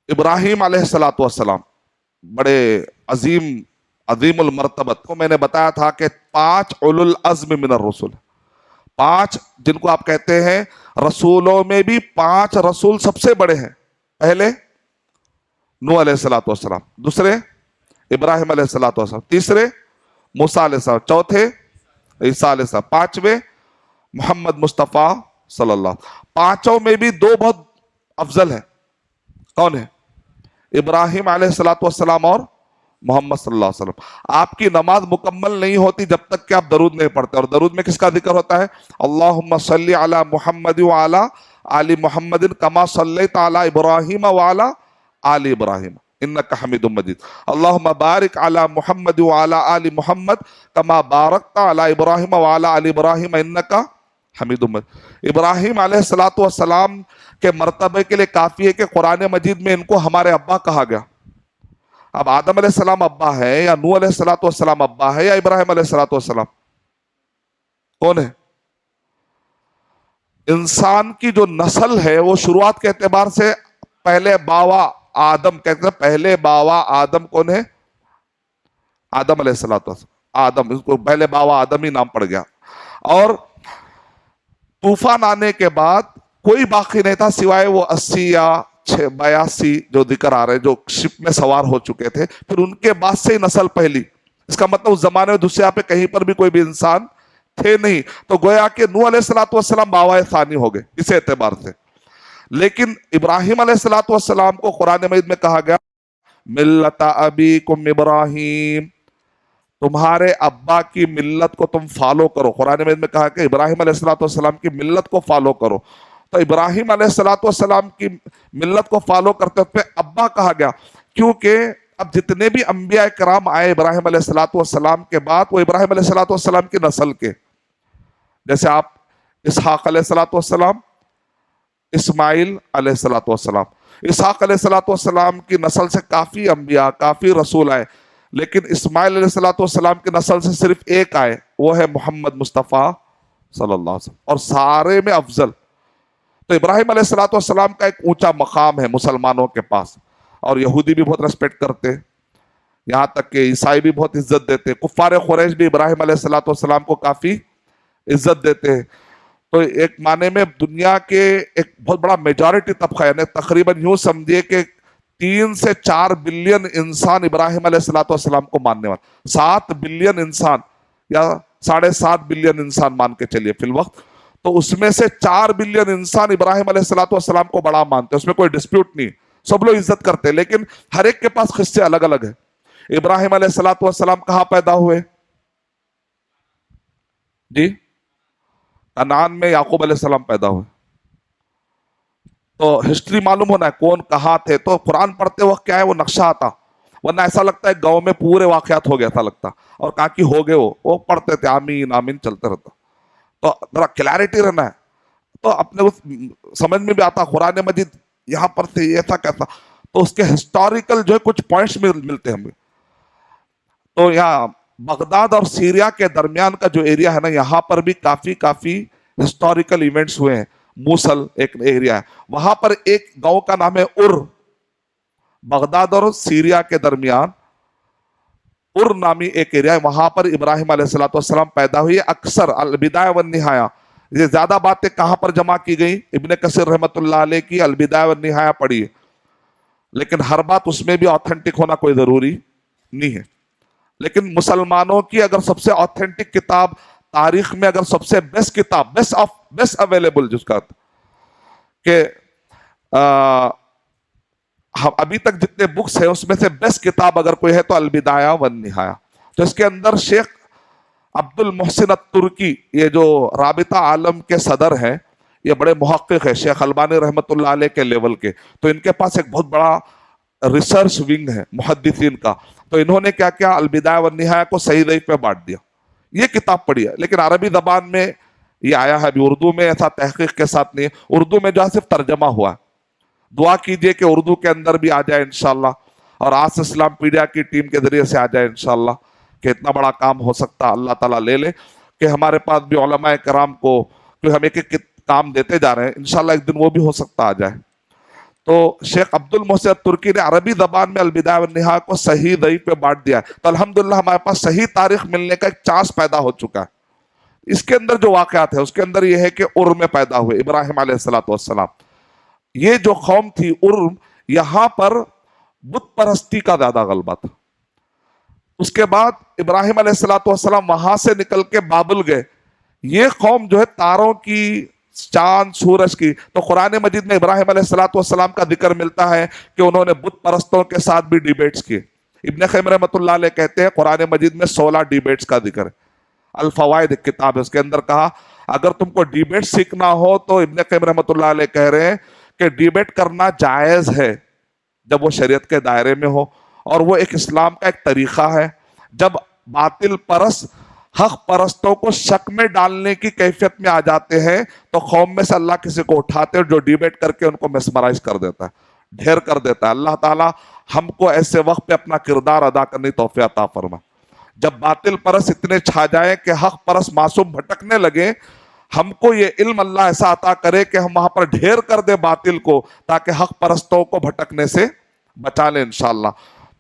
ابراہیم علیہ الصلوۃ والسلام بڑے عظیم المرتبت کو میں نے بتایا تھا کہ 5 اولو العزم من الرسل، 5 جن کو آپ کہتے ہیں رسولوں میں بھی 5 رسول سب سے بڑے ہیں۔ پہلے نوح علیہ الصلوۃ والسلام، دوسرے ابراہیم علیہ الصلوۃ والسلام، تیسرے موسیٰ علیہ السلام، چوتھے عیسیٰ علیہ السلام، 5ویں محمد مصطفیٰ صلی اللہ علیہ وسلم۔ 5 میں بھی 2 بہت افضل ہیں، کون ہے؟ ابراہیم علیہ الصلوۃ والسلام اور محمد صلی اللہ علیہ وسلم۔ آپ کی نماز مکمل نہیں ہوتی جب تک کہ آپ درود نہیں پڑھتے، اور درود میں کس کا ذکر ہوتا ہے؟ اللہم صلی علی محمد وعلی آل محمد کما صلیت علی ابراہیم وعلی آل ابراہیم انک حمید مجید، اللہم بارک علی محمد وعلی آل محمد کما بارکت علی ابراہیم وعلی آل ابراہیم انک حمید مجید۔ ابراہیم علیہ الصلوۃ والسلام کے مرتبے کے لیے کافی ہے کہ قرآن مجید میں ان کو ہمارے ابا کہا گیا۔ اب آدم علیہ السلام ابا ہے، یا نوح علیہ الصلوۃ والسلام ابا ہے، یا ابراہیم علیہ الصلوۃ والسلام؟ کون ہے؟ انسان کی جو نسل ہے وہ شروعات کے اعتبار سے پہلے باوا آدم کہتے ہیں، پہلے باوا آدم کون ہے؟ آدم علیہ الصلوۃ والسلام، آدم، اس کو پہلے باوا آدم ہی نام پڑ گیا۔ اور طوفان آنے کے بعد کوئی باقی نہیں تھا سوائے وہ 80 یا 82 جو ذکر آ رہے جو شپ میں سوار ہو چکے تھے، پھر ان کے بعد سے ہی نسل پہلی۔ اس کا مطلب اس زمانے میں دوسرے پہ کہیں پر بھی کوئی بھی انسان تھے نہیں، تو گویا کہ نوح علیہ الصلوۃ والسلام باوائے ثانی ہو گئے اس اعتبار سے۔ لیکن ابراہیم علیہ الصلوۃ والسلام کو قرآن مجید میں کہا گیا ملت ابیکم ابراہیم، تمہارے ابا کی ملت کو تم فالو کرو۔ قرآن مجید میں کہا کہ ابراہیم علیہ الصلوۃ والسلام کی ملت کو فالو کرو، تو ابراہیم علیہ الصلوۃ والسلام کی ملت کو فالو کرتے ہوئے ابا کہا گیا، کیونکہ اب جتنے بھی انبیاء کرام آئے ابراہیم علیہ الصلوۃ والسلام کے بعد وہ ابراہیم علیہ الصلوۃ والسلام کی نسل کے، جیسے آپ اسحاق علیہ الصلوۃ والسلام، اسماعیل علیہ الصلوۃ والسلام، اسحاق علیہ الصلوۃ والسلام کی نسل سے کافی انبیاء کافی رسول آئے، لیکن اسماعیل علیہ الصلوۃ والسلام کی نسل سے صرف ایک آئے، وہ ہے محمد مصطفیٰ صلی اللہ علیہ وسلم، اور سارے میں افضل۔ تو ابراہیم علیہ الصلوۃ والسلام کا ایک اونچا مقام ہے مسلمانوں کے پاس، اور یہودی بھی بہت ریسپیکٹ کرتے، یہاں تک کہ عیسائی بھی بہت عزت دیتے، کفار قریش بھی ابراہیم علیہ الصلوۃ والسلام کو کافی عزت دیتے۔ تو ایک معنی میں دنیا کے ایک بہت بڑا میجارٹی طبقہ، یعنی تقریباً یوں سمجھیے کہ 3 سے 4 بلین انسان ابراہیم علیہ الصلوۃ والسلام کو ماننے والے، 7 بلین انسان یا 7.5 بلین انسان مان کے چلیے فی الوقت، تو اس میں سے 4 بلین انسان ابراہیم علیہ الصلوۃ والسلام کو بڑا مانتے، اس میں کوئی ڈسپیوٹ نہیں، سب لوگ عزت کرتے، لیکن ہر ایک کے پاس قصے الگ الگ ہیں۔ ابراہیم علیہ الصلوۃ والسلام کہاں پیدا ہوئے؟ جی، کنعان میں یعقوب علیہ السلام پیدا ہوئے۔ تو ہسٹری معلوم ہونا ہے کون کہاں تھے، تو قرآن پڑھتے وقت کیا ہے وہ نقشہ آتا، ورنہ ایسا لگتا ہے گاؤں میں پورے واقعات ہو گیا ایسا لگتا، اور کہاں کی ہو گئے وہ پڑھتے تھے آمین آمین چلتے رہتا۔ تو ذرا کلیئرٹی رہنا ہے، تو اپنے سمجھ میں بھی آتا قرآن مجید یہاں پر تھے ایسا کیسا، تو اس کے ہسٹوریکل جو ہے کچھ پوائنٹس ملتے ہیں ہمیں۔ تو یہاں بغداد اور سیریا کے درمیان کا جو ایریا ہے نا، یہاں پر بھی کافی ہسٹوریکل ایونٹس ہوئے ہیں۔ موصل ایک ایریا ہے، وہاں پر ایک گاؤں کا نام ہے بغداد اور سیریا کے درمیان نامی ایک ایریا ہے، وہاں پر ابراہیم علیہ الصلوۃ والسلام پیدا ہوئی۔ اکثر البدایہ والنہایہ، یہ زیادہ باتیں کہاں پر جمع کی گئی؟ ابن کثیر رحمۃ اللہ علیہ کی البدایہ والنہایہ پڑھی، لیکن ہر بات اس میں بھی آتھینٹک ہونا کوئی ضروری نہیں ہے۔ لیکن مسلمانوں کی اگر سب سے آتھینٹک کتاب تاریخ میں، اگر سب سے بیسٹ کتاب، بیسٹ اویلیبل جس کا کہ ابھی تک جتنے بکس ہیں اس میں سے بیسٹ کتاب اگر کوئی ہے تو البدایہ والنہایہ۔ تو اس کے اندر شیخ عبد المحسن الترکی، یہ جو رابطہ عالم کے صدر ہیں، یہ بڑے محقق ہے، شیخ البانی رحمۃ اللہ علیہ کے لیول کے، تو ان کے پاس ایک بہت بڑا ریسرچ ونگ ہے محدثین کا، تو انہوں نے کیا البدایہ والنہایہ کو صحیح ضعیف پہ بانٹ دیا۔ یہ کتاب پڑھی ہے، لیکن عربی زبان میں یہ آیا ہے، ابھی اردو میں ایسا تحقیق کے ساتھ نہیں ہے، اردو میں جو ہے صرف ترجمہ ہوا ہے۔ دعا کیجئے کہ اردو کے اندر بھی آ جائے انشاءاللہ، اور آس اسلام پیڈیا کی ٹیم کے ذریعے سے آ جائے انشاءاللہ، کہ اتنا بڑا کام ہو سکتا اللہ تعالیٰ لے لے، کہ ہمارے پاس بھی علماء کرام کو ہم ایک ایک کام دیتے جا رہے ہیں، انشاءاللہ ایک دن وہ بھی ہو سکتا آ جائے۔ تو شیخ عبد المحسن ترکی نے عربی زبان میں البدایہ والنہایہ کو صحیح ضعیف پہ بانٹ دیا ہے. تو الحمدللہ ہمارے پاس صحیح تاریخ ملنے کا ایک چانس پیدا ہو چکا ہے. اس کے اندر جو واقعات ہے اس کے اندر یہ ہے کہ ار میں پیدا ہوئے ابراہیم علیہ السلام. یہ جو قوم تھی ارم، یہاں پر بت پرستی کا زیادہ غلبہ تھا. اس کے بعد ابراہیم علیہ السلام وہاں سے نکل کے بابل گئے. یہ قوم جو ہے تاروں کی، چاند سورج کی، تو قرآن مجید میں ابراہیم علیہ السلام کا ذکر ملتا ہے کہ انہوں نے بت پرستوں کے ساتھ بھی ڈیبیٹس کیے. ابن قیم رحمۃ اللہ علیہ کہتے ہیں قرآن مجید میں 16 ڈیبیٹس کا ذکر ہے. الفوائد ایک کتاب ہے، اس کے اندر کہا اگر تم کو ڈیبیٹ سیکھنا ہو تو ابن قیم رحمۃ اللہ علیہ کہہ رہے ہیں کہ ڈیبیٹ کرنا جائز ہے جب وہ شریعت کے دائرے میں ہو، اور وہ ایک اسلام کا ایک طریقہ ہے. جب باطل پرست حق پرستوں کو شک میں ڈالنے کی کیفیت میں آ جاتے ہیں تو قوم میں سے اللہ کسی کو اٹھاتے ہیں جو ڈیبیٹ کر کے ان کو میسمرائز کر دیتا ہے، ڈھیر کر دیتا ہے. اللہ تعالیٰ ہم کو ایسے وقت پہ اپنا کردار ادا کرنے کی توفیق عطا فرما. جب باطل پرست اتنے چھا جائیں کہ حق پرست معصوم بھٹکنے لگے، ہم کو یہ علم اللہ ایسا عطا کرے کہ ہم وہاں پر ڈھیر کر دے باطل کو، تاکہ حق پرستوں کو بھٹکنے سے بچا لیں انشاءاللہ.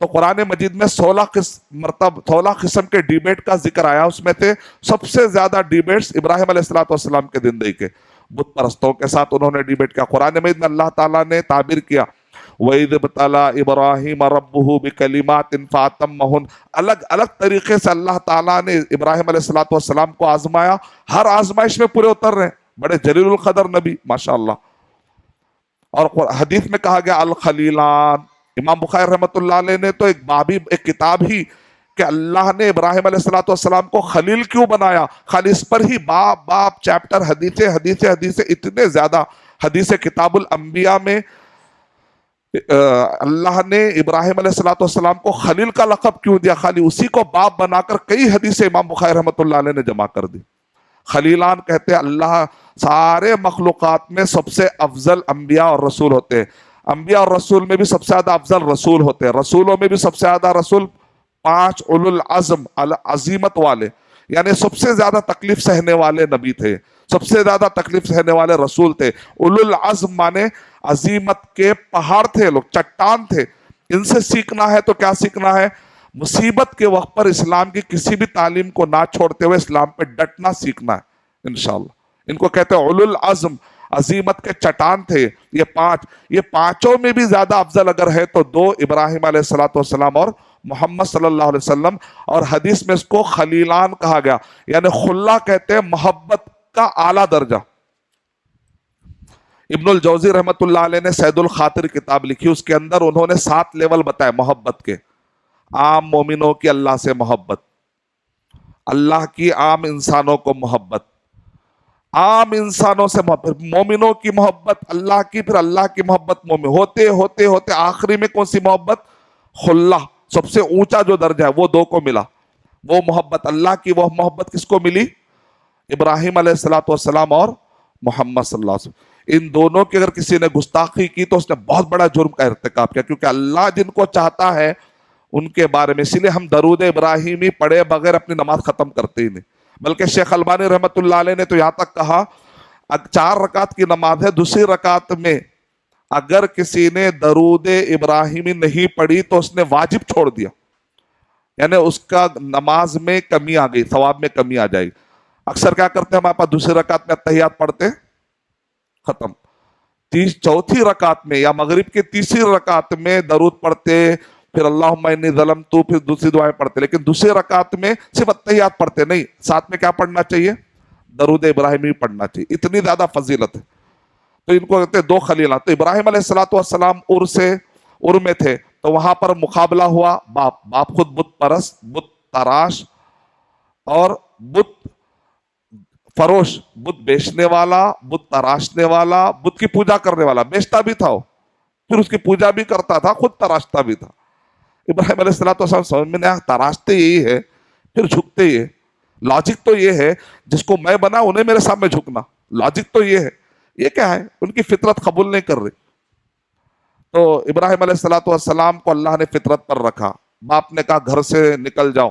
تو قرآن مجید میں 16 قسم کے ڈیبیٹ کا ذکر آیا. اس میں سے سب سے زیادہ ڈیبیٹس ابراہیم علیہ السلام کے زندگی کے بت پرستوں کے ساتھ انہوں نے ڈیبیٹ کیا. قرآن مجید میں اللہ تعالیٰ نے تعبیر کیا وَإِذِ ابْتَلَىٰ إِبْرَاهِيمَ رَبُّهُ بِكَلِمَاتٍ فَأَتَمَّهُنَّ. الگ الگ طریقے سے اللہ تعالیٰ نے ابراہیم علیہ السلام کو آزمایا. ہر آزمائش میں پورے اتر رہے ہیں. بڑے جلیل القدر نبی ماشاءاللہ. اور حدیث میں کہا گیا الخلیلان. امام بخاری رحمۃ اللہ علیہ نے تو ایک کتاب ہی کہ اللہ نے ابراہیم علیہ السلام کو خلیل کیوں بنایا، خالی اس پر ہی باب چیپٹر حدیث اتنے زیادہ. حدیث کتاب الانبیاء میں اللہ نے ابراہیم علیہ السلام کو خلیل کا لقب کیوں دیا، خالی اسی کو باب بنا کر کئی حدیثیں امام بخاری رحمۃ اللہ علیہ نے جمع کر دی. خلیلان کہتے ہیں اللہ سارے مخلوقات میں سب سے افضل انبیاء اور رسول ہوتے ہیں. انبیاء اور رسول میں بھی سب سے زیادہ افضل رسول ہوتے ہیں. رسولوں میں بھی سب سے زیادہ رسول 5 اولو العزم عظیمت والے، یعنی سب سے زیادہ تکلیف سہنے والے نبی تھے، سب سے زیادہ تکلیف سہنے والے رسول تھے. اولو العزم مانے عظیمت کے پہاڑ تھے، لوگ چٹان تھے. ان سے سیکھنا ہے تو کیا سیکھنا ہے؟ مصیبت کے وقت پر اسلام کی کسی بھی تعلیم کو نہ چھوڑتے ہوئے اسلام پہ ڈٹنا سیکھنا ہے انشاءاللہ. ان کو کہتے ہیں اولو العزم، عظیمت کے چٹان تھے. یہ پانچوں میں بھی زیادہ افضل اگر ہے تو 2 ابراہیم علیہ السلام اور محمد صلی اللہ علیہ وسلم. اور حدیث میں اس کو خلیلان کہا گیا، یعنی خلا کہتے ہیں محبت کا اعلیٰ درجہ. ابن الجوزی رحمت اللہ علیہ نے سید الخاطر کتاب لکھی، اس کے اندر انہوں نے 7 لیول بتائے محبت کے. عام مومنوں کی اللہ سے محبت، اللہ کی عام انسانوں کو محبت، عام انسانوں سے محبت، مومنوں کی محبت اللہ کی، پھر اللہ کی محبت مومن. ہوتے ہوتے ہوتے آخری میں کون سی محبت؟ خلا، سب سے اونچا جو درجہ ہے وہ 2 کو ملا. وہ محبت اللہ کی، وہ محبت کس کو ملی؟ ابراہیم علیہ السلام اور محمد صلی اللہ علیہ وسلم. ان دونوں کی اگر کسی نے گستاخی کی تو اس نے بہت بڑا جرم کا ارتکاب کیا، کیونکہ اللہ جن کو چاہتا ہے ان کے بارے میں. اسی لیے ہم درود ابراہیمی پڑھے بغیر اپنی نماز ختم کرتے ہی نہیں. بلکہ شیخ البانی رحمت اللہ علیہ نے تو یہاں تک کہا 4 رکعت کی نماز ہے، دوسری رکعت میں اگر کسی نے درود ابراہیمی نہیں پڑھی تو اس نے واجب چھوڑ دیا، یعنی اس کا نماز میں کمی آ گئی، ثواب میں کمی آ جائے گی. اکثر کیا کرتے ہیں ہمارے پاس دوسری رکعت میں اتحیات پڑھتے ختم، چوتھی رکعت میں یا مغرب کی تیسری رکعت میں درود پڑھتے، پھر اللہم انی ظلمت، پھر دوسری دعائیں پڑھتے. لیکن دوسری رکعت میں صرف اتحیات پڑھتے نہیں، ساتھ میں کیا پڑھنا چاہیے؟ درود ابراہیمی پڑھنا چاہیے. اتنی زیادہ فضیلت ہے. تو ان کو کہتے ہیں 2 خلیلان. تو ابراہیم علیہ السلام ار میں تھے تو وہاں پر مقابلہ ہوا. باپ خود بت پرست، بت تراش اور بت فروش، بت بیچنے والا، بت تراشنے والا، بت کی پوجا کرنے والا. بیچتا بھی تھا وہ، پھر اس کی پوجا بھی کرتا تھا، خود تراشتا بھی تھا. ابراہیم علیہ السلام سمجھ میں نہیں، تراشتے یہی ہے پھر جھکتے یہ. لاجک تو یہ ہے جس کو میں بنا انہیں میرے سامنے جھکنا، لاجک تو یہ ہے. یہ کیا ہے؟ ان کی فطرت قبول نہیں کر رہی. تو ابراہیم علیہ السلام کو اللہ نے فطرت پر رکھا. باپ نے کہا گھر سے نکل جاؤ.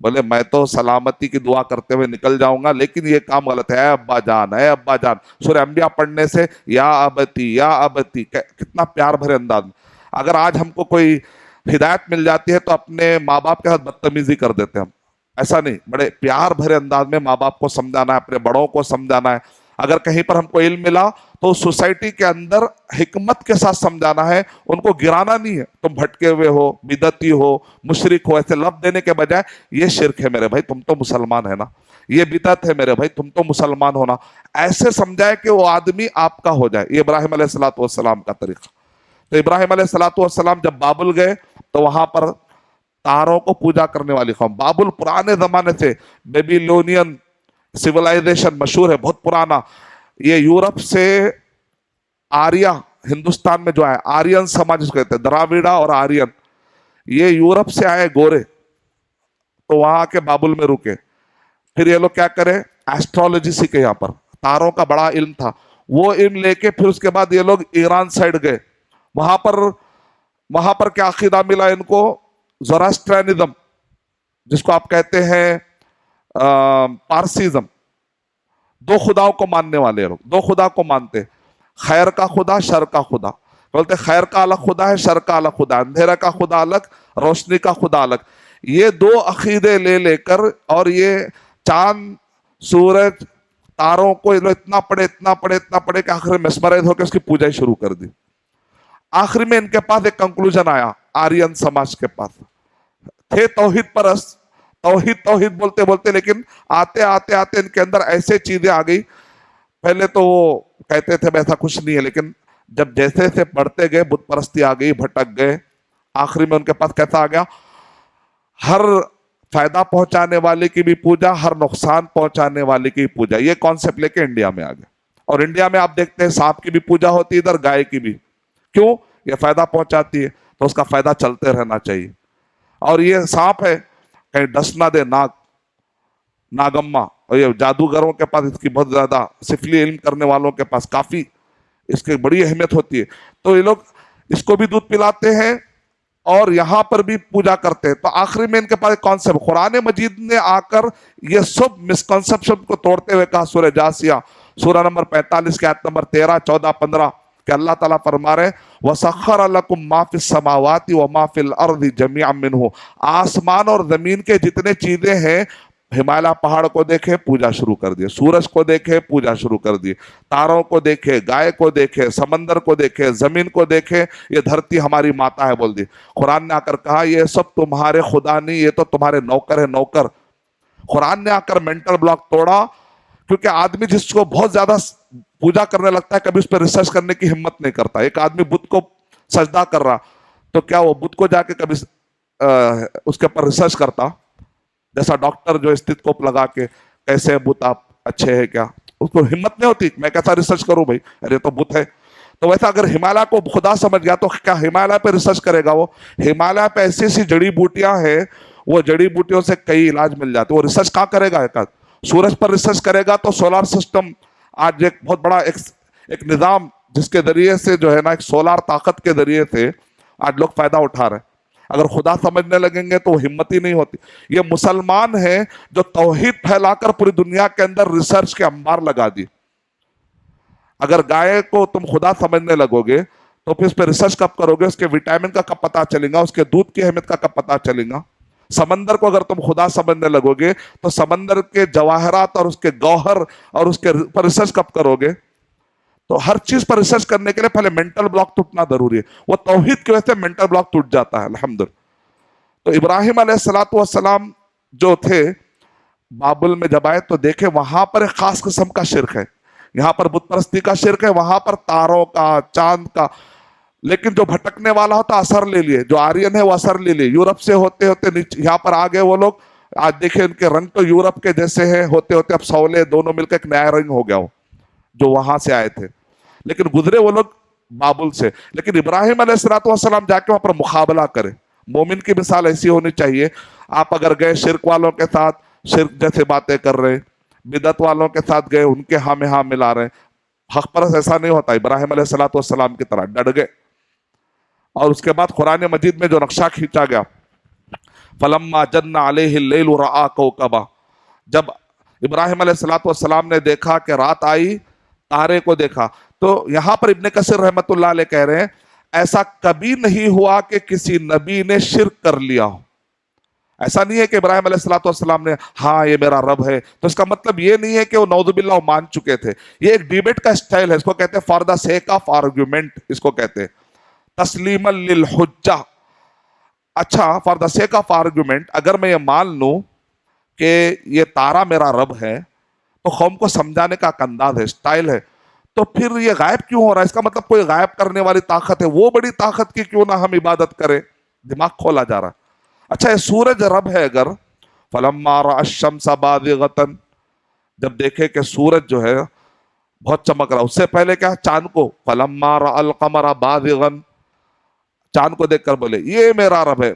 بولے میں تو سلامتی کی دعا کرتے ہوئے نکل جاؤں گا، لیکن یہ کام غلط ہے، اے ابا جان، اے ابا جان۔ سورہ انبیاء پڑھنے سے یا ابتی یا ابتی، کتنا پیار بھرے انداز میں۔ اگر آج ہم کو کوئی ہدایت مل جاتی ہے تو اپنے ماں باپ کے ساتھ بدتمیزی کر دیتے ہیں ہم، ایسا نہیں، بڑے پیار بھرے انداز میں ماں باپ کو سمجھانا ہے، اپنے بڑوں کو سمجھانا ہے۔ اگر کہیں پر ہم کو علم ملا تو سوسائٹی کے اندر حکمت کے ساتھ سمجھانا ہے، ان کو گرانا نہیں ہے۔ تم بھٹکے ہوئے ہو، بدعتی ہو، مشرک ہو، ایسے لفظ دینے کے بجائے یہ شرک ہے میرے بھائی، تم تو مسلمان ہے نا، یہ بدعت ہے میرے بھائی، تم تو مسلمان ہونا، ایسے سمجھائے کہ وہ آدمی آپ کا ہو جائے۔ یہ ابراہیم علیہ السلام کا طریقہ۔ تو ابراہیم علیہ السلام جب بابل گئے تو وہاں پر تاروں کو پوجا کرنے والی قوم، بابل پرانے زمانے سے بیبیلونین سیولائزیشن مشہور ہے، بہت پرانا۔ یہ یورپ سے آریا ہندوستان میں جو آئے، آرین سماج اس کو کہتے ہیں، دراویڑا اور آرین، یہ یورپ سے آئے گورے، تو وہاں کے بابل میں رکے۔ پھر یہ لوگ کیا کرے، ایسٹرولوجی سیکھے، یہاں پر تاروں کا بڑا علم تھا، وہ علم لے کے پھر اس کے بعد یہ لوگ ایران سائڈ گئے۔ وہاں پر کیا عقیدہ ملا ان کو، زوراسٹرینزم، جس کو آپ کہتے ہیں پارسیزم، دو خداؤں کو ماننے والے لوگ، دو خدا کو مانتے، خیر کا خدا، شر کا خدا۔ بولتے خیر کا الگ خدا ہے، شر کا الگ خدا، اندھیرا کا خدا الگ، روشنی کا خدا الگ۔ یہ دو عقیدے لے کر، اور یہ چاند، سورج، تاروں کو اتنا پڑھے کہ آخر میں مسمرائز ہو کے اس کی پوجا ہی شروع کر دی۔ آخر میں ان کے پاس ایک کنکلوژن آیا، آرین سماج کے پاس تھے توحید پرست، توحید بولتے، لیکن آتے ان کے اندر ایسے چیزیں آ گئی۔ پہلے تو وہ کہتے تھے ایسا کچھ نہیں ہے، لیکن جب جیسے بڑھتے گئے بت پرستی آ گئی، بھٹک گئے۔ آخری میں ان کے پاس کیسا آ گیا، ہر فائدہ پہنچانے والے کی بھی پوجا، ہر نقصان پہنچانے والے کی بھی پوجا، یہ کانسیپٹ لے کے انڈیا میں آ گئے۔ اور انڈیا میں آپ دیکھتے ہیں سانپ کی بھی پوجا ہوتی ہے، ادھر گائے کی بھی۔ کیوں؟ یہ فائدہ پہنچاتی ہے تو اس کا فائدہ چلتے رہنا چاہیے۔ اور یہ سانپ ہے، کہیں ڈس نہ دے ناگما، اور یہ جادوگروں کے پاس اس کی بہت زیادہ، سفلی علم کرنے والوں کے پاس کافی اس کی بڑی اہمیت ہوتی ہے۔ تو یہ لوگ اس کو بھی دودھ پلاتے ہیں اور یہاں پر بھی پوجا کرتے ہیں۔ تو آخری میں ان کے پاس ایک کانسیپٹ، قرآن مجید نے آ کر یہ سب مسکنسپشن کو توڑتے ہوئے کہا، سورہ جاسیہ سورہ نمبر 45 کے آیت نمبر 13، 14، 15، کہ اللہ تعالیٰ فرما رہے ہیں وَسَخَّرَ لَكُم مَا فِي السَّمَاوَاتِ وَمَا فِي الْأَرْضِ جَمِيعًا مِّنْهُ، آسمان اور زمین کے جتنے چیزیں ہیں، ہمالیہ پہاڑ کو دیکھے پوجا شروع کر دیے، سورج کو دیکھے پوجا شروع کر دیے، تاروں کو دیکھے، گائے کو دیکھے، سمندر کو دیکھے، زمین کو دیکھے، یہ دھرتی ہماری ماتا ہے بول دی۔ قرآن نے آ کر کہا یہ سب تمہارے خدا نہیں، یہ تو تمہارے نوکر ہے، نوکر۔ قرآن نے آ کر مینٹل بلاک توڑا، کیونکہ آدمی جس کو بہت زیادہ پوجا کرنے لگتا ہے کبھی اس پہ ریسرچ کرنے کی ہمت نہیں کرتا۔ ایک آدمی بت کو سجدہ کر رہا تو کیا وہ بت کو جا کے کبھی اس کے اوپر ریسرچ کرتا؟ جیسا ڈاکٹر جو اسٹیتھوسکوپ لگا کے کیسے بت آپ اچھے ہیں کیا، اس کو ہمت نہیں ہوتی میں کیسا ریسرچ کروں بھائی، ارے تو بت ہے۔ تو ویسا اگر ہمالیہ کو خدا سمجھ گیا تو کیا ہمالیہ پہ ریسرچ کرے گا؟ وہ ہمالیہ پہ ایسی ایسی جڑی بوٹیاں ہیں، وہ جڑی بوٹیوں سے کئی علاج مل جاتے، وہ ریسرچ کہاں کرے گا؟ سورج پر ریسرچ کرے گا تو سولار سسٹم آج ایک بہت بڑا ایک نظام جس کے ذریعے سے جو ہے نا، ایک سولار طاقت کے ذریعے سے آج لوگ فائدہ اٹھا رہے ہیں۔ اگر خدا سمجھنے لگیں گے تو وہ ہمت ہی نہیں ہوتی۔ یہ مسلمان ہیں جو توحید پھیلا کر پوری دنیا کے اندر ریسرچ کے انبار لگا دی۔ اگر گائے کو تم خدا سمجھنے لگو گے تو پھر اس پہ ریسرچ کب کرو گے؟ اس کے وٹامن کا کب پتہ چلے گا؟ اس کے دودھ کی اہمیت کا کب پتہ چلے گا؟ سمندر کو اگر تم خدا سمجھنے لگو گے تو سمندر کے جواہرات اور اس کے گوہر اور اس کے پر ریسرچ کب کرو گے؟ تو ہر چیز پر ریسرچ کرنے کے لیے پہلے مینٹل بلاک ٹوٹنا ضروری ہے۔ وہ توحید کی وجہ سے مینٹل بلاک ٹوٹ جاتا ہے الحمدللہ۔ تو ابراہیم علیہ السلام جو تھے بابل میں جب آئے تو دیکھے وہاں پر ایک خاص قسم کا شرک ہے، یہاں پر بت پرستی کا شرک ہے، وہاں پر تاروں کا، چاند کا۔ لیکن جو بھٹکنے والا ہوتا اثر لے لیے، جو آرین ہے وہ اثر لے لیے، یورپ سے ہوتے یہاں پر آ گئے وہ لوگ۔ آج دیکھیں ان کے رنگ تو یورپ کے جیسے ہیں، ہوتے اب سولے دونوں مل کے ایک نیا رنگ ہو گیا ہو جو وہاں سے آئے تھے، لیکن گزرے وہ لوگ بابل سے۔ لیکن ابراہیم علیہ السلام جا کے وہاں پر مقابلہ کرے۔ مومن کی مثال ایسی ہونی چاہیے، آپ اگر گئے شرک والوں کے ساتھ شرک جیسے باتیں کر رہے، بدعت والوں کے ساتھ گئے ان کے ہاں میں ہاں ملا رہے، حق پرست ایسا نہیں ہوتا۔ ابراہیم علیہ السلام کی طرح ڈٹ گئے۔ اور اس کے بعد قرآن مجید میں جو نقشہ کھینچا گیا، فلما جن علیہ اللیل رآ کوکبا، جب ابراہیم علیہ الصلوۃ والسلام نے دیکھا کہ رات آئی، تارے کو دیکھا. تو یہاں پر ابن کثیر رحمت اللہ علیہ کہہ رہے ہیں ایسا کبھی نہیں ہوا کہ کسی نبی نے شرک کر لیا ہو. ایسا نہیں ہے کہ ابراہیم علیہ الصلوۃ والسلام نے ہاں یہ میرا رب ہے، تو اس کا مطلب یہ نہیں ہے کہ وہ نعوذ باللہ مان چکے تھے. یہ ایک ڈیبیٹ کا اسٹائل ہے، اس کو کہتے ہیں for the sake of argument, اس کو کہتے ہیں تسلیما للحجہ. اچھا for the sake of argument اگر میں یہ مان لوں کہ یہ تارا میرا رب ہے، تو قوم کو سمجھانے کا ایک انداز ہے، اسٹائل ہے، تو پھر یہ غائب کیوں ہو رہا ہے؟ اس کا مطلب کوئی غائب کرنے والی طاقت ہے، وہ بڑی طاقت کی کیوں نہ ہم عبادت کریں؟ دماغ کھولا جا رہا ہے. اچھا یہ سورج رب ہے اگر، فلما رأى الشمس باذغة، جب دیکھے کہ سورج جو ہے بہت چمک رہا، اس سے پہلے کیا چاند کو، فلما رأى القمر باذغا، چاند کو دیکھ کر بولے یہ میرا رب ہے.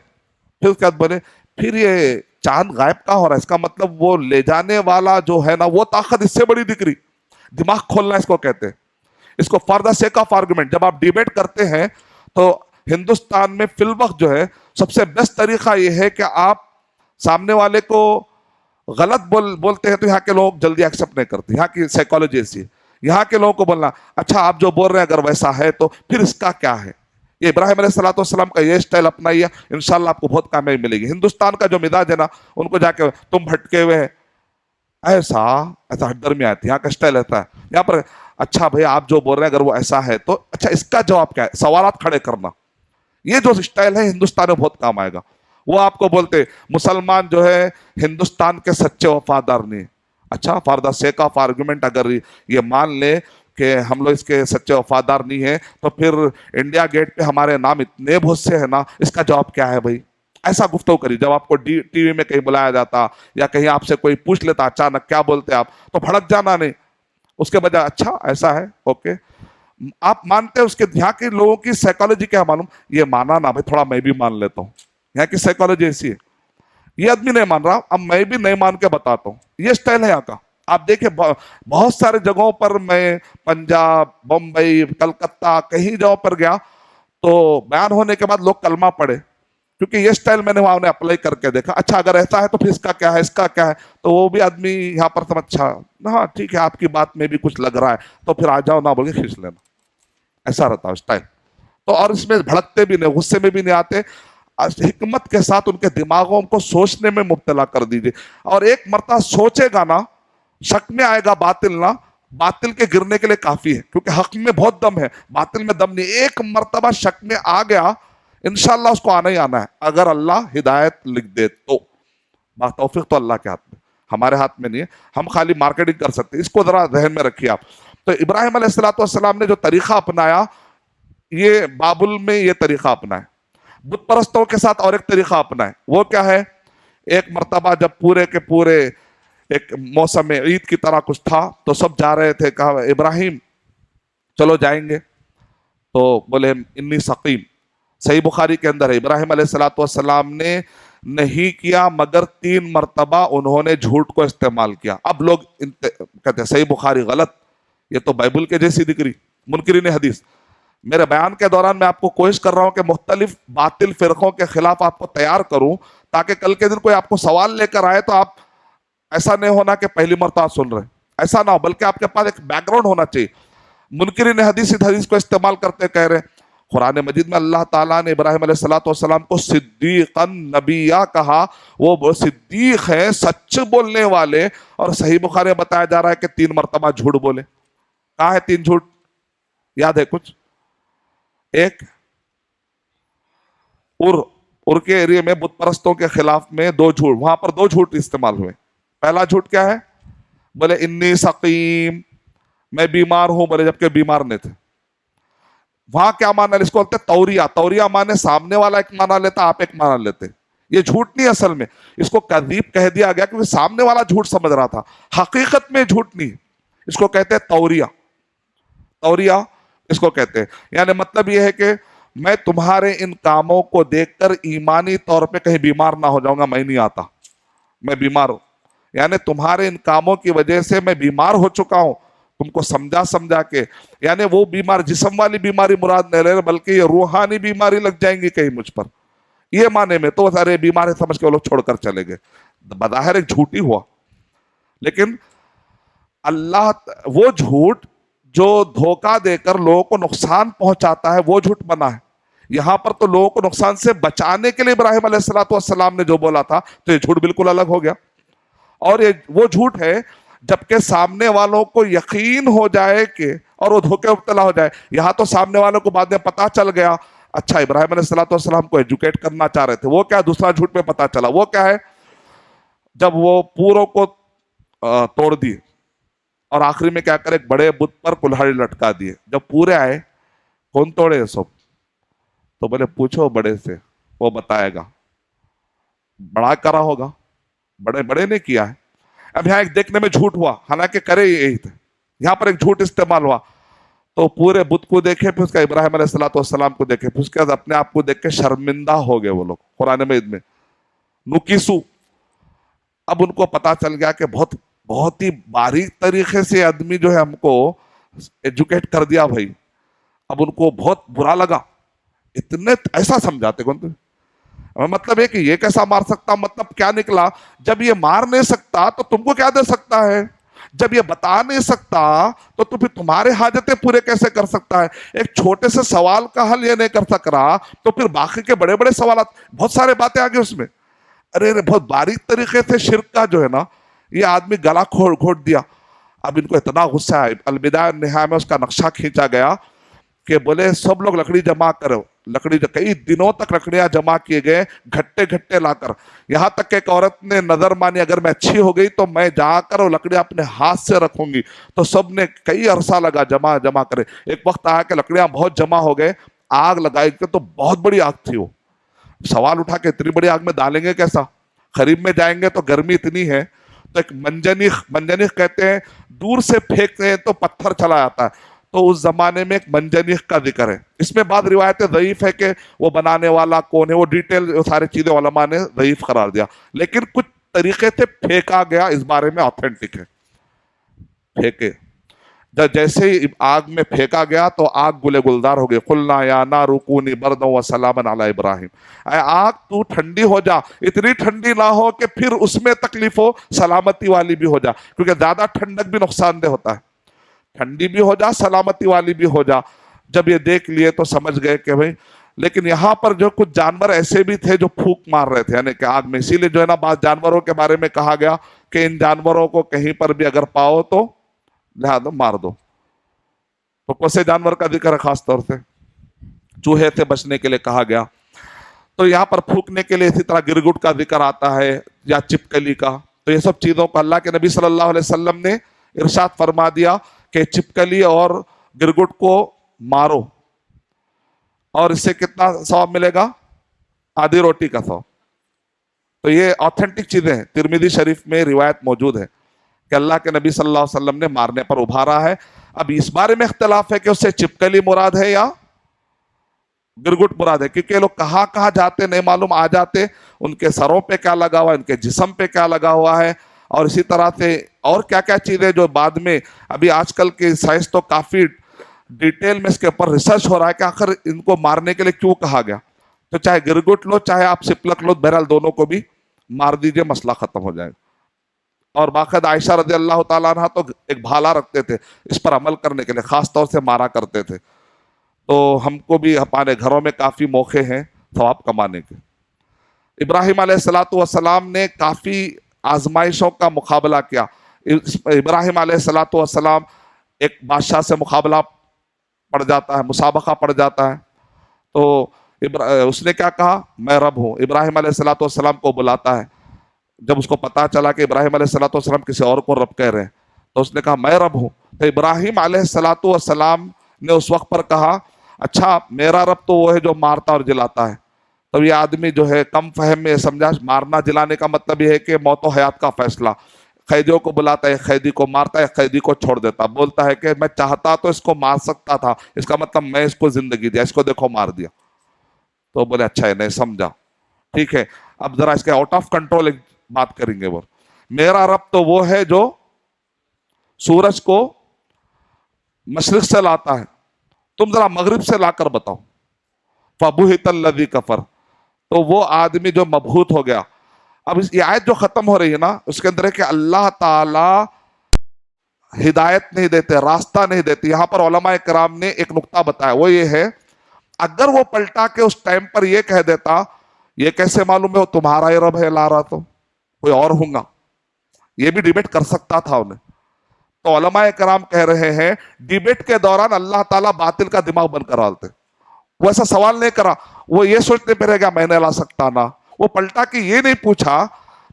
پھر کیا بولے پھر یہ چاند غائب کا ہو رہا ہے، اس کا مطلب وہ لے جانے والا جو ہے نا وہ طاقت اس سے بڑی دکھ رہی. دماغ کھولنا اس کو کہتے ہیں، اس کو for the sake of argument. جب آپ ڈیبیٹ کرتے ہیں تو ہندوستان میں فی الوقت جو ہے سب سے بیسٹ طریقہ یہ ہے کہ آپ سامنے والے کو غلط بولتے ہیں تو یہاں کے لوگ جلدی ایکسپٹ نہیں کرتے. یہاں کی سائیکالوجی ایسی ہے، یہاں کے لوگوں کو بولنا اچھا آپ جو بول رہے ہیں اگر ویسا ہے تو پھر اس کا کیا ہے. یہ ابراہیم علیہ الصلوۃ والسلام کا یہ اسٹائل اپنائیے، انشاءاللہ آپ کو بہت کامیابی ملے گی. ہندوستان کا جو مزاج ہے نا، ان کو جا کے تم بھٹکے ہوئے ہیں ایسا ڈر میں آتی ہے. یہاں کا اسٹائل رہتا ہے یہاں پر اچھا بھائی آپ جو بول رہے ہیں اگر وہ ایسا ہے تو اچھا اس کا جواب کیا ہے، سوالات کھڑے کرنا. یہ جو اسٹائل ہے ہندوستان میں بہت کام آئے گا. وہ آپ کو بولتے مسلمان جو ہے ہندوستان کے سچے وفادار نہیں. اچھا for the sake of argument اگر یہ مان لے کہ ہم لوگ اس کے سچے وفادار نہیں ہیں تو پھر انڈیا گیٹ پہ ہمارے نام اتنے بہت سے ہیں نا، اس کا جواب کیا ہے بھائی؟ ایسا گفتگو کری. جب آپ کو ٹی وی میں کہیں بلایا جاتا یا کہیں آپ سے کوئی پوچھ لیتا اچانک کیا بولتے آپ، تو بھڑک جانا نہیں، اس کے بجائے اچھا ایسا ہے اوکے آپ مانتے ہیں. اس کے یہاں کے لوگوں کی سائیکالوجی کیا معلوم، یہ مانا نا بھائی تھوڑا میں بھی مان لیتا ہوں. یہاں کی سائیکالوجی ایسی ہے، یہ آدمی نہیں مان رہا اب میں بھی نہیں مان کے بتاتا ہوں. یہ اسٹائل ہے یہاں کا. آپ دیکھیں بہت سارے جگہوں پر میں پنجاب، بمبئی، کلکتہ کہیں جگہوں پر گیا تو بیان ہونے کے بعد لوگ کلمہ پڑھے، کیونکہ یہ اسٹائل میں نے وہاں انہیں اپلائی کر کے دیکھا. اچھا اگر ایسا ہے تو پھر اس کا کیا ہے، اس کا کیا ہے، تو وہ بھی آدمی یہاں پر اچھا ہاں ٹھیک ہے آپ کی بات میں بھی کچھ لگ رہا ہے تو پھر آ جاؤ نہ بول کے کھینچ لینا. ایسا رہتا ہے اسٹائل. تو اور اس میں بھڑکتے بھی نہیں، غصے میں بھی نہیں آتے، حکمت کے ساتھ ان کے دماغوں کو سوچنے میں مبتلا کر دیجئے. اور ایک مرتبہ سوچے گا نا، شک میں آئے گا باطل نہ، باطل کے گرنے کے لیے کافی ہے، کیونکہ حق میں بہت دم ہے، باطل میں دم نہیں. ایک مرتبہ شک میں آ گیا انشاءاللہ اس کو آنا ہی آنا ہے، اگر اللہ ہدایت لکھ دے تو. توفیق تو اللہ کے ہاتھ میں، ہمارے ہاتھ میں نہیں ہے. ہم خالی مارکیٹنگ کر سکتے، اس کو ذرا ذہن میں رکھیے آپ. تو ابراہیم علیہ الصلوۃ والسلام نے جو طریقہ اپنایا، یہ بابل میں یہ طریقہ اپنایا. بت پرستوں کے ساتھ اور ایک طریقہ اپنائے. وہ کیا ہے؟ ایک مرتبہ جب پورے کے پورے ایک موسم عید کی طرح کچھ تھا تو سب جا رہے تھے، کہا ابراہیم چلو جائیں گے، تو بولے انی سقیم. صحیح بخاری کے اندر ہے ابراہیم علیہ الصلوۃ والسلام نے نہیں کیا مگر 3 مرتبہ انہوں نے جھوٹ کو استعمال کیا. اب لوگ کہتے ہیں صحیح بخاری غلط، یہ تو بائبل کے جیسی دکھ رہی، منکرین حدیث. میرے بیان کے دوران میں آپ کو کوشش کر رہا ہوں کہ مختلف باطل فرقوں کے خلاف آپ کو تیار کروں، تاکہ کل کے دن کوئی آپ کو سوال لے کر آئے تو آپ ایسا نہیں ہونا کہ پہلی مرتبہ سن رہے، ایسا نہ ہو، بلکہ آپ کے پاس ایک بیک گراؤنڈ ہونا چاہیے. منکرین حدیث اس حدیث کو استعمال کرتے کہہ رہے قرآن مجید میں اللہ تعالیٰ نے ابراہیم علیہ الصلوۃ والسلام کو صدیقا نبیہ کہا. وہ صدیق ہیں، سچ بولنے والے. اور صحیح بخاری میں بتایا جا رہا ہے کہ 3 مرتبہ جھوٹ بولے. کہاں ہے 3 جھوٹ؟ یاد ہے کچھ؟ ایک ار کے ایریے میں بت پرستوں کے خلاف میں 2 جھوٹ، وہاں پر 2 جھوٹ استعمال ہوئے. پہلا جھوٹ کیا ہے؟ بولے انی سقیم، میں بیمار ہوں، بولے جبکہ بیمار نہیں تھے. وہاں کیا مانا، اس کو بولتے توریہ. توریہ مانے سامنے والا ایک مانا لیتا، آپ ایک مانا لیتے. یہ جھوٹ نہیں اصل میں، اس کو کذیب کہہ دیا گیا کیونکہ سامنے والا جھوٹ سمجھ رہا تھا، حقیقت میں جھوٹ نہیں. اس کو کہتے ہیں توریہ. توریہ اس کو کہتے ہیں، یعنی مطلب یہ ہے کہ میں تمہارے ان کاموں کو دیکھ کر ایمانی طور پہ کہیں بیمار نہ ہو جاؤں گا، میں نہیں آتا، میں بیمار ہوں. یعنی تمہارے ان کاموں کی وجہ سے میں بیمار ہو چکا ہوں، تم کو سمجھا کے. یعنی وہ بیمار جسم والی بیماری مراد نہیں لے رہے، بلکہ یہ روحانی بیماری لگ جائیں گی کہیں مجھ پر. یہ معنی میں تو ارے بیمار ہے سمجھ کے وہ لوگ چھوڑ کر چلے گئے. بظاہر ایک جھوٹ ہی ہوا، لیکن اللہ وہ جھوٹ جو دھوکہ دے کر لوگوں کو نقصان پہنچاتا ہے وہ جھوٹ بنا ہے. یہاں پر تو لوگوں کو نقصان سے بچانے کے لیے ابراہیم علیہ السلام نے جو بولا تھا تو یہ جھوٹ بالکل الگ ہو گیا. اور یہ وہ جھوٹ ہے جبکہ سامنے والوں کو یقین ہو جائے کہ اور وہ دھوکے مبتلا ہو جائے. یہاں تو سامنے والوں کو بعد میں پتا چل گیا اچھا ابراہیم علیہ السلام کو ایجوکیٹ کرنا چاہ رہے تھے. وہ کیا دوسرا جھوٹ میں پتا چلا، وہ کیا ہے جب وہ پوروں کو توڑ دیے اور آخری میں کیا کرے ایک بڑے بت پر کلہاڑی لٹکا دیے. جب پورے آئے کون توڑے سب؟ تو بولے پوچھو بڑے سے وہ بتائے گا. بڑا کرا ہوگا، بڑے نے کیا ہے. اب یہاں ایک دیکھنے میں جھوٹ ہوا حالانکہ کرے یہی تھے، یہاں پر ایک جھوٹ استعمال ہوا. تو پورے بت کو دیکھے پھر اس کا ابراہیم علیہ السلام کو دیکھے پھر اس کے بعد اپنے آپ کو دیکھ کے شرمندہ ہو گئے وہ لوگ. قرآن مجید میں نکیسو. اب ان کو پتا چل گیا کہ بہت ہی باریک طریقے سے آدمی جو ہے ہم کو ایجوکیٹ کر دیا بھائی. اب ان کو بہت برا لگا. اتنے ایسا سمجھاتے کون تم؟ مطلب ہے کہ یہ کیسا مار سکتا؟ مطلب کیا نکلا؟ جب یہ مار نہیں سکتا تو تم کو کیا دے سکتا ہے؟ جب یہ بتا نہیں سکتا تو پھر تمہارے حاجتیں پورے کیسے کر سکتا ہے؟ ایک چھوٹے سے سوال کا حل یہ نہیں کر سک رہا تو پھر باقی کے بڑے بڑے سوالات بہت سارے باتیں آگے اس میں. ارے بہت باریک طریقے سے شرک کا جو ہے نا یہ آدمی گلا گھوٹ دیا. اب ان کو اتنا غصہ ہے. البدایہ والنہایہ میں اس کا نقشہ کھینچا گیا کہ بولے سب لوگ لکڑی جمع کرو. لکڑی کئی دنوں تک لکڑیاں جمع کیے گئے گھٹے لا کر. یہاں تک کہ ایک عورت نے نظر مانی اگر میں اچھی ہو گئی تو میں جا کر وہ لکڑیاں اپنے ہاتھ سے رکھوں گی. تو سب نے کئی عرصہ لگا جمع کرے. ایک وقت آیا کہ لکڑیاں بہت جمع ہو گئے. آگ لگائی کہ تو بہت بڑی آگ تھی. وہ سوال اٹھا کہ اتنی بڑی آگ میں ڈالیں گے کیسا؟ قریب میں جائیں گے تو گرمی اتنی ہے تو ایک منجنیق کہتے ہیں دور سے پھینکتے ہیں تو پتھر چلا جاتا ہے. تو اس زمانے میں ایک منجنیق کا ذکر ہے. اس میں بعض روایتیں ضعیف ہے کہ وہ بنانے والا کون ہے، وہ ڈیٹیل ساری چیزیں علماء نے ضعیف قرار دیا. لیکن کچھ طریقے سے پھینکا گیا اس بارے میں آتھینٹک ہے. پھینکے جیسے ہی آگ میں پھینکا گیا تو آگ گلے گلدار ہو گئے. قلنا یا نار کونی بردا وسلاما علی ابراہیم. اے آگ تو ٹھنڈی ہو جا، اتنی ٹھنڈی نہ ہو کہ پھر اس میں تکلیف ہو، سلامتی والی بھی ہو جا. کیونکہ زیادہ ٹھنڈک بھی نقصان دہ ہوتا ہے. ٹھنڈی بھی ہو جا، سلامتی والی بھی ہو جا. جب یہ دیکھ لیے تو سمجھ گئے کہ بھائی. لیکن یہاں پر جو کچھ جانور ایسے بھی تھے جو پھونک مار رہے تھے یعنی کہ آگ میں. اسی لیے جو ہے نا بعض جانوروں کے بارے میں کہا گیا کہ ان جانوروں کو کہیں پر بھی اگر پاؤ تو لہذا مار دو. تو کون سے جانور کا ذکر ہے؟ خاص طور سے چوہے سے بچنے کے لیے کہا گیا. تو یہاں پر پھونکنے کے لیے اسی طرح گرگٹ کا ذکر آتا ہے یا چپکلی کا. تو یہ سب چیزوں کو اللہ کے نبی صلی اللہ علیہ وسلم نے ارشاد فرما دیا کہ چپکلی اور گرگٹ کو مارو اور اس سے کتنا ثواب ملے گا؟ آدھی روٹی کا ثواب. تو یہ آتھینٹک چیزیں ہیں. ترمذی شریف میں روایت موجود ہے کہ اللہ کے نبی صلی اللہ علیہ وسلم نے مارنے پر ابھارا ہے. اب اس بارے میں اختلاف ہے کہ اس سے چپکلی مراد ہے یا گرگٹ مراد ہے. کیونکہ لوگ کہاں جاتے نہیں معلوم، آ جاتے ان کے سروں پہ کیا لگا ہوا ہے، ان کے جسم پہ کیا لگا ہوا ہے، اور اسی طرح سے اور کیا چیزیں جو بعد میں ابھی آج کل کی سائنس تو کافی ڈیٹیل میں اس کے اوپر ریسرچ ہو رہا ہے کہ آخر ان کو مارنے کے لیے کیوں کہا گیا. تو چاہے گرگٹ لو چاہے آپ سپلک لو، بہرحال دونوں کو بھی مار دیجئے، مسئلہ ختم ہو جائے گا. اور باقاعدہ عائشہ رضی اللہ تعالیٰ عنہ تو ایک بھالا رکھتے تھے اس پر عمل کرنے کے لیے، خاص طور سے مارا کرتے تھے. تو ہم کو بھی ہمارے گھروں میں کافی موقع ہیں ثواب کمانے کے. ابراہیم علیہ السلام نے کافی آزمائشوں کا مقابلہ کیا. ابراہیم علیہ السلام ایک بادشاہ سے مقابلہ پڑ جاتا ہے، مسابقہ پڑ جاتا ہے. تو اس نے کیا کہا؟ میں رب ہوں. ابراہیم علیہ السلام کو بلاتا ہے. جب اس کو پتا چلا کہ ابراہیم علیہ السلام کسی اور کو رب کہہ رہے ہیں تو اس نے کہا میں رب ہوں. تو ابراہیم علیہ السلام نے اس وقت پر کہا اچھا میرا رب تو وہ ہے جو مارتا اور جلاتا ہے. تو یہ آدمی جو ہے کم فہم میں سمجھا مارنا جلانے کا مطلب یہ ہے کہ موت و حیات کا فیصلہ. قیدیوں کو بلاتا ہے، ایک قیدی کو مارتا ہے، ایک قیدی کو چھوڑ دیتا. بولتا ہے کہ میں چاہتا تو اس کو مار سکتا تھا، اس کا مطلب میں اس کو زندگی دیا، اس کو دیکھو مار دیا. تو بولے اچھا ہے نہیں سمجھا، ٹھیک ہے. اب ذرا اس کے آؤٹ آف کنٹرول ایک بات کریں گے. وہ میرا رب تو وہ ہے جو سورج کو مشرق سے لاتا ہے، تم ذرا مغرب سے لا کر بتاؤ. فَبُهِتَ الَّذِي كَفَرَ. تو وہ آدمی جو مبہوت ہو گیا. اب یہ آیت جو ختم ہو رہی ہے نا، اس کے اندر ہے کہ اللہ تعالی ہدایت نہیں دیتے، راستہ نہیں دیتے. یہاں پر علماء کرام نے ایک نقطہ بتایا، وہ یہ ہے اگر وہ پلٹا کے اس ٹائم پر یہ کہہ دیتا یہ کیسے معلوم ہے وہ تمہارا ہی رب ہے لا رہا تو کوئی اور ہوں گا، یہ بھی ڈیبیٹ کر سکتا تھا انہیں. تو علماء کرام کہہ رہے ہیں ڈیبیٹ کے دوران اللہ تعالیٰ باطل کا دماغ بند کرا دیتے. وہ ایسا سوال نہیں کرا، وہ یہ سوچتے پہ رہ گیا میں نے لا سکتا نا. وہ پلٹا کہ یہ نہیں پوچھا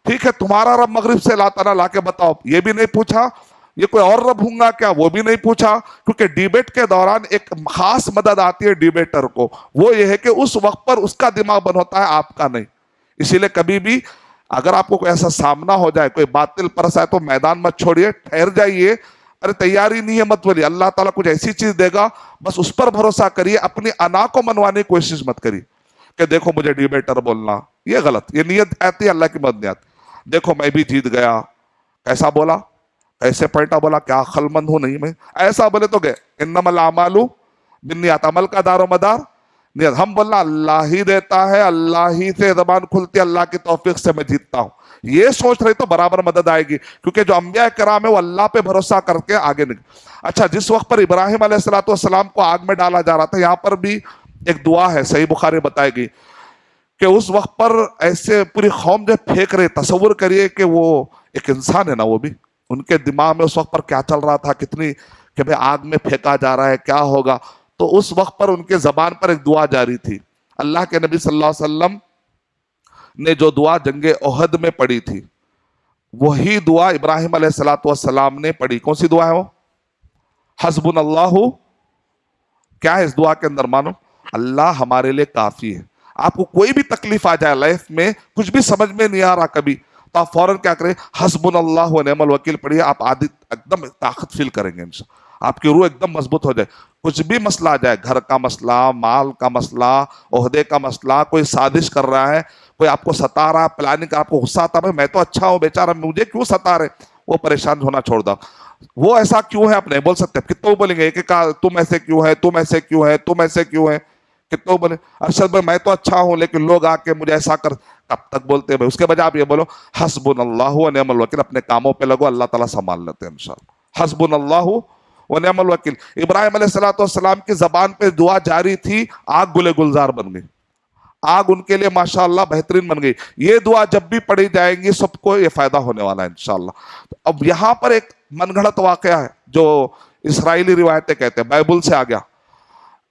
ٹھیک ہے تمہارا رب مغرب سے لاتا نا لا کے بتاؤ، یہ بھی نہیں پوچھا یہ کوئی اور رب ہوں گا کیا، وہ بھی نہیں پوچھا. کیونکہ ڈیبیٹ کے دوران ایک خاص مدد آتی ہے ڈیبیٹر کو، وہ یہ ہے کہ اس وقت پر اس کا دماغ بند ہوتا ہے آپ کا نہیں. اسی لیے کبھی بھی اگر آپ کو کوئی ایسا سامنا ہو جائے، کوئی باطل پرس آئے تو میدان مت چھوڑیے، ٹھہر جائیے. ارے تیاری نہیں ہے مت بولیے، اللہ تعالیٰ کچھ ایسی چیز دے گا بس اس پر بھروسہ کریے. اپنی انا کو منوانے کی کوشش مت کریے کہ دیکھو مجھے ڈیبیٹر بولنا، یہ غلط، یہ نیت آتی ہے اللہ کی مدد نہیں آتی. دیکھو میں بھی جیت گیا، کیسا بولا، کیسے پلٹا، بولا کیا عقل مند ہوں نہیں میں، ایسا بولے تو گئے. انما الاعمال بالنیات، عمل کا دار و مدار نیت. ہم بولنا اللہ ہی دیتا ہے، اللہ ہی سے زبان کھلتی ہے، اللہ کی توفیق سے میں جیتتا ہوں، یہ سوچ رہی تو برابر مدد آئے گی. کیونکہ جو انبیاء کرام ہے وہ اللہ پہ بھروسہ کر کے آگے نکل. اچھا جس وقت پر ابراہیم علیہ السلام کو آگ میں ڈالا جا رہا تھا، یہاں پر بھی ایک دعا ہے صحیح بخاری بتائے گی کہ اس وقت پر ایسے پوری قوم جو پھینک رہے، تصور کریے کہ وہ ایک انسان ہے نا، وہ بھی ان کے دماغ میں اس وقت پر کیا چل رہا تھا، کتنی کہ بھئی آگ میں پھینکا جا رہا ہے کیا ہوگا. تو اس وقت پر ان کے زبان پر ایک دعا جاری تھی. اللہ کے نبی صلی اللہ علیہ وسلم نے جو دعا جنگ احد میں پڑھی تھی وہی دعا ابراہیم علیہ السلام نے پڑھی. کون سی دعا ہے وہ؟ حسبنا اللہ. کیا ہے اس دعا کے اندر؟ مانو اللہ ہمارے لیے کافی ہے. آپ کو کوئی بھی تکلیف آ جائے لائف میں، کچھ بھی سمجھ میں نہیں آ رہا کبھی، تو آپ فوراً کیا کریں، حسبنا اللہ و نعم الوکیل پڑھیے. آپ عادی ایک دم طاقت فیل کریں گے انشاءاللہ، آپ کی روح ایک دم مضبوط ہو جائے. کچھ بھی مسئلہ آ جائے، گھر کا مسئلہ، مال کا مسئلہ، عہدے کا مسئلہ، کوئی سازش کر رہا ہے، کوئی آپ کو ستا رہا، پلاننگ کا آپ کو غصہ آتا ہے میں تو اچھا ہوں بیچارہ مجھے کیوں ستا رہے، وہ پریشان ہونا چھوڑ دو. وہ ایسا کیوں ہے آپ نہیں بول سکتے، کتنے بولیں گے ایک تم ایسے کیوں ہے، تم ایسے کیوں ہے، تم ایسے کیوں ہے، کتنے بولے ارشد بھائی میں تو اچھا ہوں لیکن لوگ آ کے مجھے ایسا کر، کب تک بولتے ہیں بھائی. اس کے بجائے آپ یہ بولو حسبنا اللہ و نعم الوکیل، اپنے کاموں پہ لگو، اللہ تعالیٰ سنبھال لیتے ہیں انشاءاللہ. حسبنا اللہ و نعم الوکیل. ابراہیم علیہ السلام کی زبان پہ دعا جاری تھی، آگ گلے گلزار بن گئی، آگ ان کے لیے ماشاءاللہ بہترین بن گئی. یہ دعا جب بھی پڑھی جائیں گی سب کو یہ فائدہ ہونے والا ہے انشاءاللہ. اب یہاں پر ایک من گھڑت واقعہ ہے جو اسرائیلی روایتیں کہتے ہیں، بائبل سے آ گیا.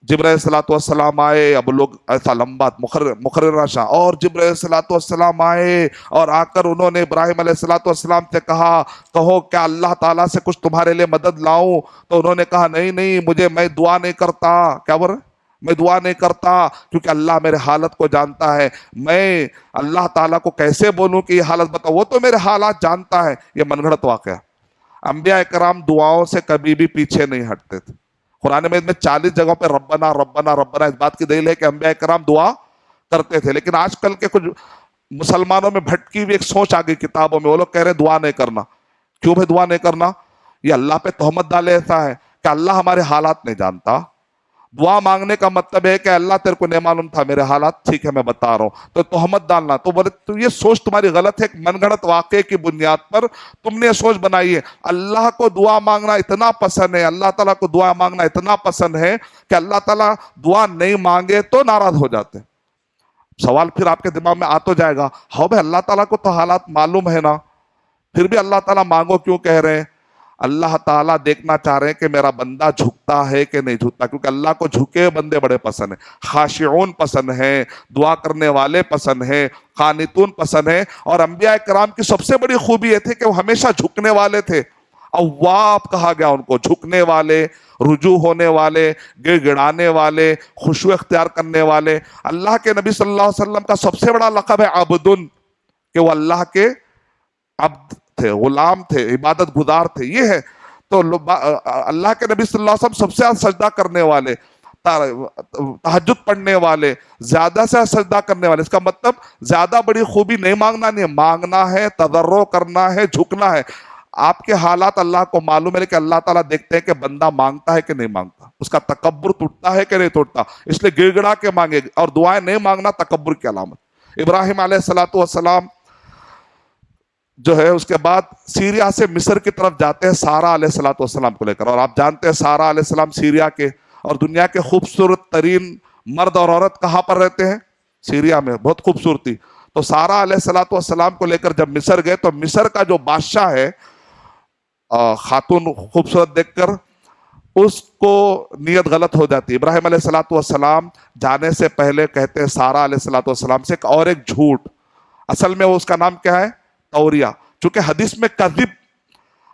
جبرائیل السلام آئے، اب لوگ ایسا لمبا مقررہ شاہ، اور جبرائیل السلام آئے اور آ کر انہوں نے ابراہیم علیہ السلام سے کہا کہو کیا اللہ تعالیٰ سے کچھ تمہارے لیے مدد لاؤں. تو انہوں نے کہا نہیں نہیں میں دعا نہیں کرتا. کیا بول رہے؟ میں دعا نہیں کرتا کیونکہ اللہ میرے حالت کو جانتا ہے. میں اللہ تعالیٰ کو کیسے بولوں کہ یہ حالت بتاؤ، وہ تو میرے حالات جانتا ہے. یہ من گھڑت واقعہ. انبیاء کرام دعاؤں سے کبھی بھی پیچھے نہیں ہٹتے تھے. قرآن میں 40 جگہوں پہ ربنا ربنا ربنا، اس بات کی دلیل ہے کہ انبیاء کرام دعا کرتے تھے. لیکن آج کل کے کچھ مسلمانوں میں بھٹکی ہوئی ایک سوچ آ گئی کتابوں میں، وہ لوگ کہہ رہے ہیں دعا نہیں کرنا. کیوں بھائی دعا نہیں کرنا؟ یہ اللہ پہ تہمت ڈالے ایسا ہے کہ اللہ ہمارے حالات نہیں جانتا. دعا مانگنے کا مطلب ہے کہ اللہ تیرے کو نہیں معلوم تھا میرے حالات، ٹھیک ہے میں بتا رہا ہوں، تو تہمت ڈالنا. تو بولے تو یہ سوچ تمہاری غلط ہے، من گھڑت واقعے کی بنیاد پر تم نے یہ سوچ بنائی ہے. اللہ کو دعا مانگنا اتنا پسند ہے، اللہ تعالیٰ کو دعا مانگنا اتنا پسند ہے کہ اللہ تعالیٰ دعا نہیں مانگے تو ناراض ہو جاتے. سوال پھر آپ کے دماغ میں آ تو جائے گا، ہاں بھائی اللہ تعالیٰ کو تو حالات معلوم ہے نا، پھر بھی اللہ تعالیٰ مانگو کیوں کہہ رہے ہیں؟ اللہ تعالیٰ دیکھنا چاہ رہے ہیں کہ میرا بندہ جھکتا ہے کہ نہیں جھکتا. کیونکہ اللہ کو جھکے بندے بڑے پسند ہیں، خاشعون پسند ہیں، دعا کرنے والے پسند ہیں، قانتون پسند ہیں. اور انبیاء کرام کی سب سے بڑی خوبی یہ تھی کہ وہ ہمیشہ جھکنے والے تھے. اواب کہا گیا ان کو، جھکنے والے، رجوع ہونے والے، گڑ گڑانے والے، خشوع اختیار کرنے والے. اللہ کے نبی صلی اللہ علیہ وسلم کا سب سے بڑا لقب ہے عبدن، کہ وہ اللہ کے عبد تھے، غلام تھے، عبادت گزار تھے. یہ ہے تو اللہ کے نبی صلی اللہ علیہ وسلم سب سے زیادہ سجدہ کرنے والے، تہجد پڑھنے والے، زیادہ سے سجدہ کرنے والے. اس کا مطلب زیادہ بڑی خوبی نہیں مانگنا، نہیں مانگنا ہے، تضرع کرنا ہے، جھکنا ہے. آپ کے حالات اللہ کو معلوم ہے لیکن اللہ تعالیٰ دیکھتے ہیں کہ بندہ مانگتا ہے کہ نہیں مانگتا، اس کا تکبر ٹوٹتا ہے کہ نہیں ٹوٹتا. اس لیے گڑ گڑا کے مانگے. اور دعائیں نہیں مانگنا تکبر کی علامت. ابراہیم علیہ الصلوۃ والسلام جو ہے اس کے بعد سیریا سے مصر کی طرف جاتے ہیں سارا علیہ الصلوۃ والسلام کو لے کر. اور آپ جانتے ہیں سارا علیہ السلام سیریا کے اور دنیا کے خوبصورت ترین مرد اور عورت کہاں پر رہتے ہیں؟ سیریا میں. بہت خوبصورتی. تو سارا علیہ الصلوۃ والسلام کو لے کر جب مصر گئے تو مصر کا جو بادشاہ ہے خاتون خوبصورت دیکھ کر اس کو نیت غلط ہو جاتی. ابراہیم علیہ الصلوۃ والسلام جانے سے پہلے کہتے ہیں سارا علیہ الصلوۃ والسلام سے ایک جھوٹ. اصل میں وہ اس کا نام کیا ہے؟ توریہ. چونکہ حدیث میں کذب،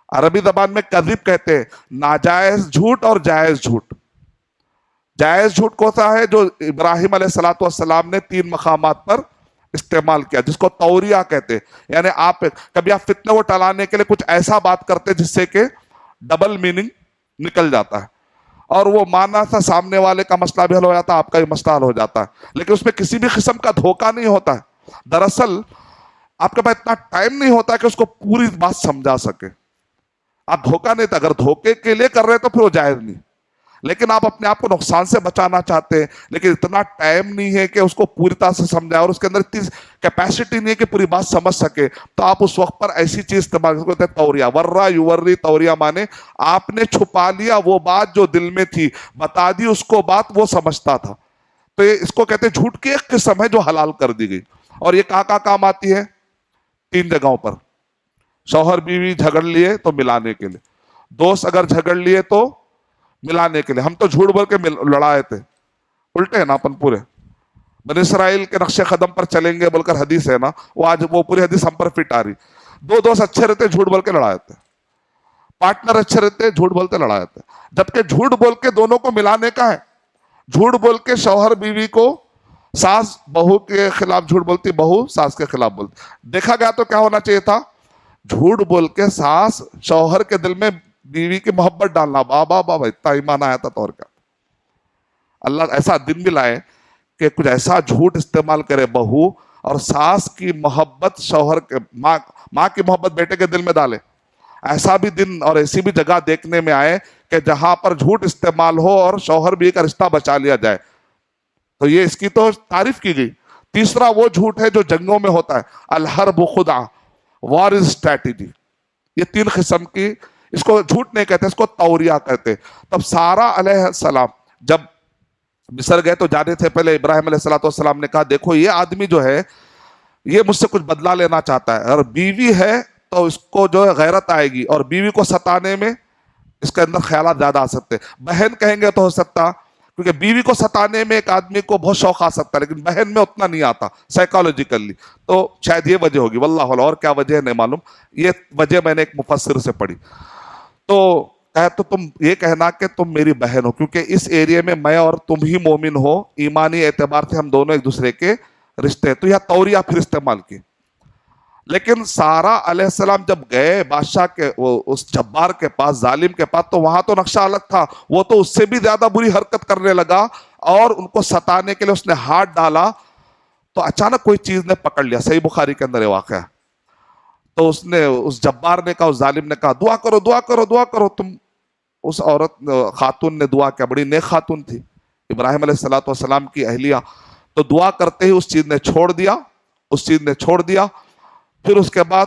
عربی زبان میں کذب کہتے ہیں ناجائز جھوٹ اور جائز جھوٹ. جائز جھوٹ کون ہے؟ جو ابراہیم علیہ الصلوۃ والسلام نے 3 مقامات پر استعمال کیا جس کو توریہ کہتے ہیں. یعنی آپ کبھی فتنے کو ٹلانے کے لیے کچھ ایسا بات کرتے جس سے کہ ڈبل میننگ نکل جاتا ہے اور وہ مانا تھا سامنے والے کا مسئلہ بھی حل ہو جاتا ہے، آپ کا بھی مسئلہ حل ہو جاتا ہے، لیکن اس میں کسی بھی قسم کا دھوکہ نہیں ہوتا ہے. دراصل آپ کے پاس اتنا ٹائم نہیں ہوتا کہ اس کو پوری بات سمجھا سکے. آپ دھوکہ نہیں تھا، اگر دھوکے کے لیے کر رہے تو پھر وہ جائز نہیں. لیکن آپ اپنے آپ کو نقصان سے بچانا چاہتے ہیں لیکن اتنا ٹائم نہیں ہے کہ اس کو پوری طرح سے سمجھائے اور اس کے اندر اتنی کیپیسٹی نہیں ہے کہ پوری بات سمجھ سکے، تو آپ اس وقت پر ایسی چیز استعمال کرتے ہیں توریہ. ورّا یوری توریہ مانے آپ نے چھپا لیا وہ بات جو دل میں تھی، بتا دی اس کو بات وہ سمجھتا تھا. تو اس کو کہتے ہیں جھوٹ کی ایک قسم ہے جو حلال کر دی گئی. اور یہ کہاں کام آتی ہے؟ 3 جگہوں پر. شوہر بیوی جھگڑ لیے تو ملانے کے لیے، دوست اگر جھگڑ لیے تو ملانے کے لیے. ہم تو جھوٹ بول کے لڑائے تھے، الٹے ہیں نا اپن پورے. بنی اسرائیل کے نقش قدم پر چلیں گے بول کر حدیث ہے نا، وہ آج وہ پوری حدیث ہم پر فٹ آ رہی. 2 دوست اچھے رہتے جھوٹ بول کے لڑائے تھے، پارٹنر اچھے رہتے جھوٹ بولتے لڑائے تھے. جبکہ جھوٹ بول کے دونوں کو ملانے کا ہے. جھوٹ بول کے شوہر بیوی کو، ساس بہو کے خلاف جھوٹ بولتی، بہو ساس کے خلاف بولتی. دیکھا گیا تو کیا ہونا چاہیے تھا؟ جھوٹ بول کے ساس شوہر کے دل میں بیوی کی محبت ڈالنا. بابا بابا اتنا ایمان آیا تھا. تو اور کیا، اللہ ایسا دن بھی لائے کہ کچھ ایسا جھوٹ استعمال کرے بہو اور ساس کی محبت شوہر کے، ماں کی محبت بیٹے کے دل میں ڈالے. ایسا بھی دن اور ایسی بھی جگہ دیکھنے میں آئے کہ جہاں پر جھوٹ استعمال ہو اور شوہر بھی کا رشتہ بچا لیا جائے. تو یہ اس کی تو تعریف کی گئی. تیسرا وہ جھوٹ ہے جو جنگوں میں ہوتا ہے، الحرب خدعہ، وار از اسٹریٹجی. یہ 3 قسم کی، اس کو جھوٹ نہیں کہتے، اس کو توریہ کہتے. تب سارا علیہ السلام جب مصر گئے تو جانے سے پہلے ابراہیم علیہ السلام نے کہا دیکھو یہ آدمی جو ہے یہ مجھ سے کچھ بدلہ لینا چاہتا ہے، اور بیوی ہے تو اس کو جو ہے غیرت آئے گی اور بیوی کو ستانے میں اس کے اندر خیالات زیادہ آ سکتے. بہن کہیں گے تو ہو سکتا، کیونکہ بیوی کو ستانے میں ایک آدمی کو بہت شوق آ سکتا ہے لیکن بہن میں اتنا نہیں آتا سائیکالوجیکلی. تو شاید یہ وجہ ہوگی، واللہ اعلم، اور کیا وجہ ہے نہیں معلوم. یہ وجہ میں نے ایک مفسر سے پڑھی. تو تم یہ کہنا کہ تم میری بہن ہو کیونکہ اس ایریا میں میں اور تم ہی مومن ہو، ایمانی اعتبار سے ہم دونوں ایک دوسرے کے رشتے. تو یہ توریہ پھر استعمال کی. لیکن سارا علیہ السلام جب گئے بادشاہ کے اس جبار کے پاس، ظالم کے پاس، تو وہاں تو نقشہ الگ تھا. وہ تو اس سے بھی زیادہ بری حرکت کرنے لگا اور ان کو ستانے کے لیے اس نے ہاتھ ڈالا تو اچانک کوئی چیز نے پکڑ لیا. صحیح بخاری کے اندر یہ واقعہ. تو اس نے، اس جبار نے کہا، اس ظالم نے کہا دعا کرو دعا کرو دعا کرو. تم، اس عورت خاتون نے دعا کیا، بڑی نیک خاتون تھی، ابراہیم علیہ الصلوۃ والسلام کی اہلیہ. تو دعا کرتے ہی اس چیز نے چھوڑ دیا، اس چیز نے چھوڑ دیا. پھر اس کے بعد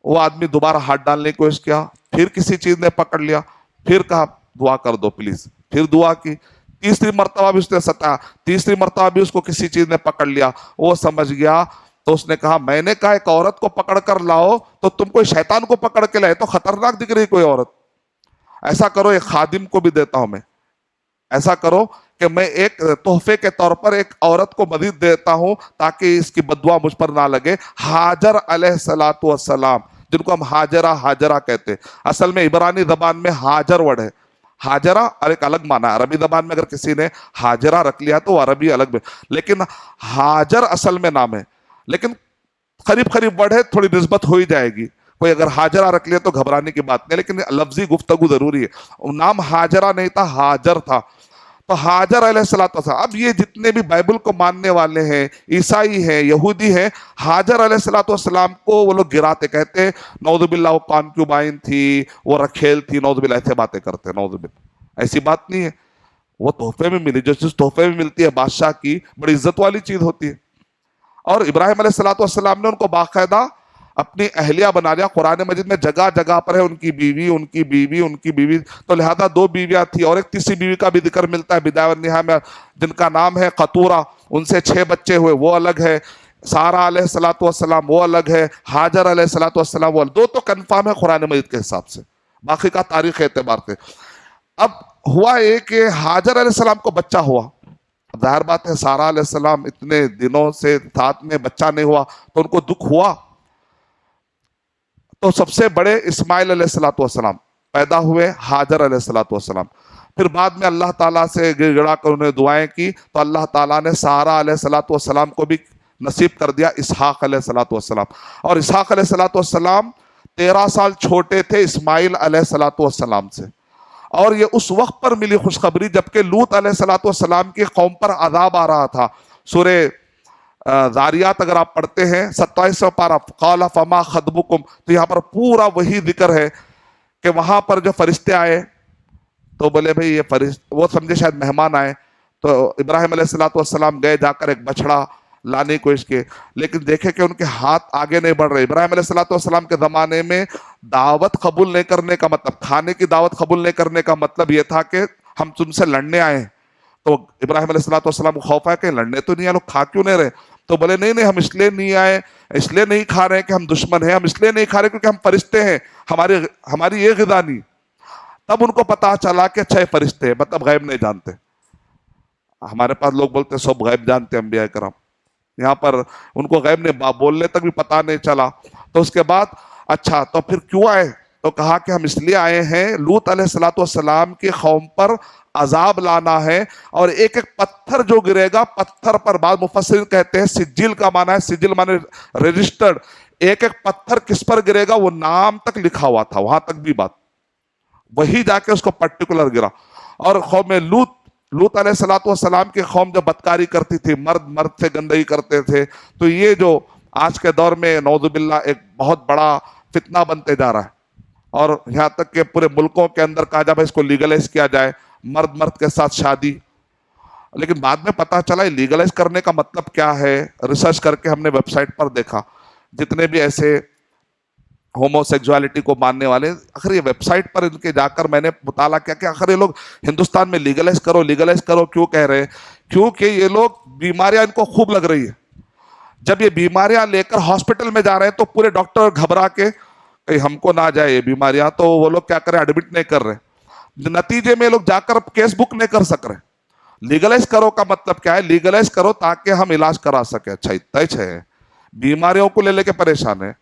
وہ آدمی دوبارہ ہاتھ ڈالنے کی کوشش کیا، پھر کسی چیز نے پکڑ لیا، پھر کہا دعا کر دو پلیز. پھر دعا کی، تیسری مرتبہ بھی اس نے ستایا، تیسری مرتبہ بھی اس کو کسی چیز نے پکڑ لیا. وہ سمجھ گیا تو اس نے کہا میں نے کہا ایک عورت کو پکڑ کر لاؤ تو تم کوئی شیطان کو پکڑ کے لائے تو خطرناک دکھ رہی کوئی عورت. ایسا کرو ایک خادم کو بھی دیتا ہوں میں، ایسا کرو کہ میں ایک تحفے کے طور پر ایک عورت کو مزید دیتا ہوں تاکہ اس کی بددعا مجھ پر نہ لگے. ہاجر علیہ الصلوۃ والسلام، جن کو ہم ہاجرہ کہتے ہیں، اصل میں عبرانی زبان میں ہاجر ورڈ ہے. ہاجرہ اور ایک الگ معنی ہے. عربی زبان میں اگر کسی نے ہاجرہ رکھ لیا تو عربی الگ میں، لیکن ہاجر اصل میں نام ہے. لیکن قریب ورڈ ہے، تھوڑی نسبت ہو ہی جائے گی. کوئی اگر ہاجرہ رکھ لیا تو گھبرانے کی بات نہیں، لیکن لفظی گفتگو ضروری ہے. نام ہاجرہ نہیں تھا، ہاجر تھا. تو ہاجر علیہ السلام. اب یہ جتنے بھی بائبل کو ماننے والے ہیں، عیسائی ہیں، یہودی ہیں، ہاجر علیہ السلام کو وہ لوگ گراتے، کہتے نعوذ باللہ وہ کانکیوبائن تھی، وہ رکھیل تھی، نعوذ باللہ، ایسے باتیں کرتے. نعوذ باللہ، ایسی بات نہیں ہے. وہ تحفے میں ملی، جو چیز تحفے میں ملتی ہے بادشاہ کی بڑی عزت والی چیز ہوتی ہے. اور ابراہیم علیہ الصلوۃ والسلام نے ان کو باقاعدہ اپنی اہلیہ بنا لیا. قرآن مجید میں جگہ جگہ پر ہے ان کی بیوی ان کی بیوی ان کی بیوی, تو لہذا 2 بیویاں تھی, اور ایک تیسری بیوی کا بھی ذکر ملتا ہے بدایہ والنہایہ میں, جن کا نام ہے قطورہ, ان سے 6 بچے ہوئے, وہ الگ ہے. سارہ علیہ الصلوۃ والسلام وہ الگ ہے, ہاجر علیہ الصلوۃ والسلام وہ الگ. 2 تو کنفرم ہے قرآن مجید کے حساب سے, باقی کا تاریخ اعتبار سے. اب ہوا یہ کہ ہاجر علیہ السلام کو بچہ ہوا. ظاہر بات ہے سارہ علیہ السلام اتنے دنوں سے ساتھ میں بچہ نہیں ہوا تو ان کو دکھ ہوا. تو سب سے بڑے اسماعیل علیہ الصلوۃ والسلام پیدا ہوئے, ہاجر علیہ الصلوۃ والسلام. پھر بعد میں اللہ تعالیٰ سے گڑ گڑا کر انہیں دعائیں کی تو اللہ تعالیٰ نے سارہ علیہ الصلوۃ والسلام کو بھی نصیب کر دیا اسحاق علیہ الصلوۃ والسلام. اور اسحاق علیہ الصلوۃ والسلام 13 سال چھوٹے تھے اسماعیل علیہ الصلوۃ والسلام سے. اور یہ اس وقت پر ملی خوشخبری جبکہ لوط علیہ الصلوۃ والسلام کی قوم پر عذاب آ رہا تھا. سورہ ذاریات اگر آپ پڑھتے ہیں 27واں پارہ, قال فما خطبکم, تو یہاں پر پورا وہی ذکر ہے کہ وہاں پر جو فرشتے آئے تو بولے بھئی یہ فرشتے, وہ سمجھے شاید مہمان آئے, تو ابراہیم علیہ الصلوۃ والسلام گئے جا کر ایک بچڑا لانے کو اس کے, لیکن دیکھے کہ ان کے ہاتھ آگے نہیں بڑھ رہے. ابراہیم علیہ الصلوۃ والسلام کے زمانے میں دعوت قبول نہیں کرنے کا مطلب, کھانے کی دعوت قبول نہیں کرنے کا مطلب یہ تھا کہ ہم تم سے لڑنے آئے ہیں. تو ابراہیم علیہ الصلوۃ والسلام کو خوف ہے کہ لڑنے تو نہیں آئے, لوگ کھا کیوں نہیں رہے. تو بولے نہیں ہم اس لیے نہیں آئے, اس لیے نہیں کھا رہے کہ ہم دشمن ہیں, ہم اس لیے نہیں کھا رہے کیونکہ ہم فرشتے ہیں, ہماری یہ غذا نہیں. تب ان کو پتا چلا کہ اچھا یہ فرشتے ہیں, مطلب غیب نہیں جانتے. ہمارے پاس لوگ بولتے سب غیب جانتے ہیں انبیاء کرام, یہاں پر ان کو غیب نے بولنے تک بھی پتا نہیں چلا. تو اس کے بعد اچھا تو پھر کیوں آئے, تو کہا کہ ہم اس لیے آئے ہیں لوط علیہ الصلوۃ والسلام کی قوم پر عذاب لانا ہے, اور ایک ایک پتھر جو گرے گا, پتھر پر بعض مفسرین کہتے ہیں سجل کا معنی ہے, سجل معنی رجسٹرڈ, ایک ایک پتھر کس پر گرے گا وہ نام تک لکھا ہوا تھا, وہاں تک بھی بات, وہی جا کے اس کو پرٹیکولر گرا. اور قوم لوط علیہ الصلوۃ والسلام کی قوم جو بدکاری کرتی تھی, مرد سے گندگی کرتے تھے, تو یہ جو آج کے دور میں نعوذ باللہ ایک بہت بڑا فتنہ بنتے جا رہا ہے. اور یہاں تک کہ پورے ملکوں کے اندر کہا جائے اس کو لیگلائز کیا جائے, مرد کے ساتھ شادی. لیکن بعد میں پتا چلا لیگلائز کرنے کا مطلب کیا ہے. ریسرچ کر کے ہم نے ویب سائٹ پر دیکھا جتنے بھی ایسے ہومو سیکسوالٹی کو ماننے والے, آخر یہ ویب سائٹ پر ان کے جا کر میں نے مطالعہ کیا کہ آخر یہ لوگ ہندوستان میں لیگلائز کرو کیوں کہہ رہے ہیں, کیونکہ یہ لوگ بیماریاں ان کو خوب لگ رہی ہے. جب یہ بیماریاں لے کر ہاسپٹل میں جا رہے ہیں تو پورے ڈاکٹر گھبرا کے کہ ہم کو نہ جائے یہ بیماریاں, تو وہ لوگ کیا کریں ایڈمٹ نہیں کر رہے. نتیجے میں لوگ جا کر کیس بک نہیں کر سک رہے. لیگلائز کرو کا مطلب کیا ہے, لیگلائز کرو تاکہ ہم علاج کرا سکیں. اچھا اتنا ہے, بیماریوں کو لے کے پریشان ہے.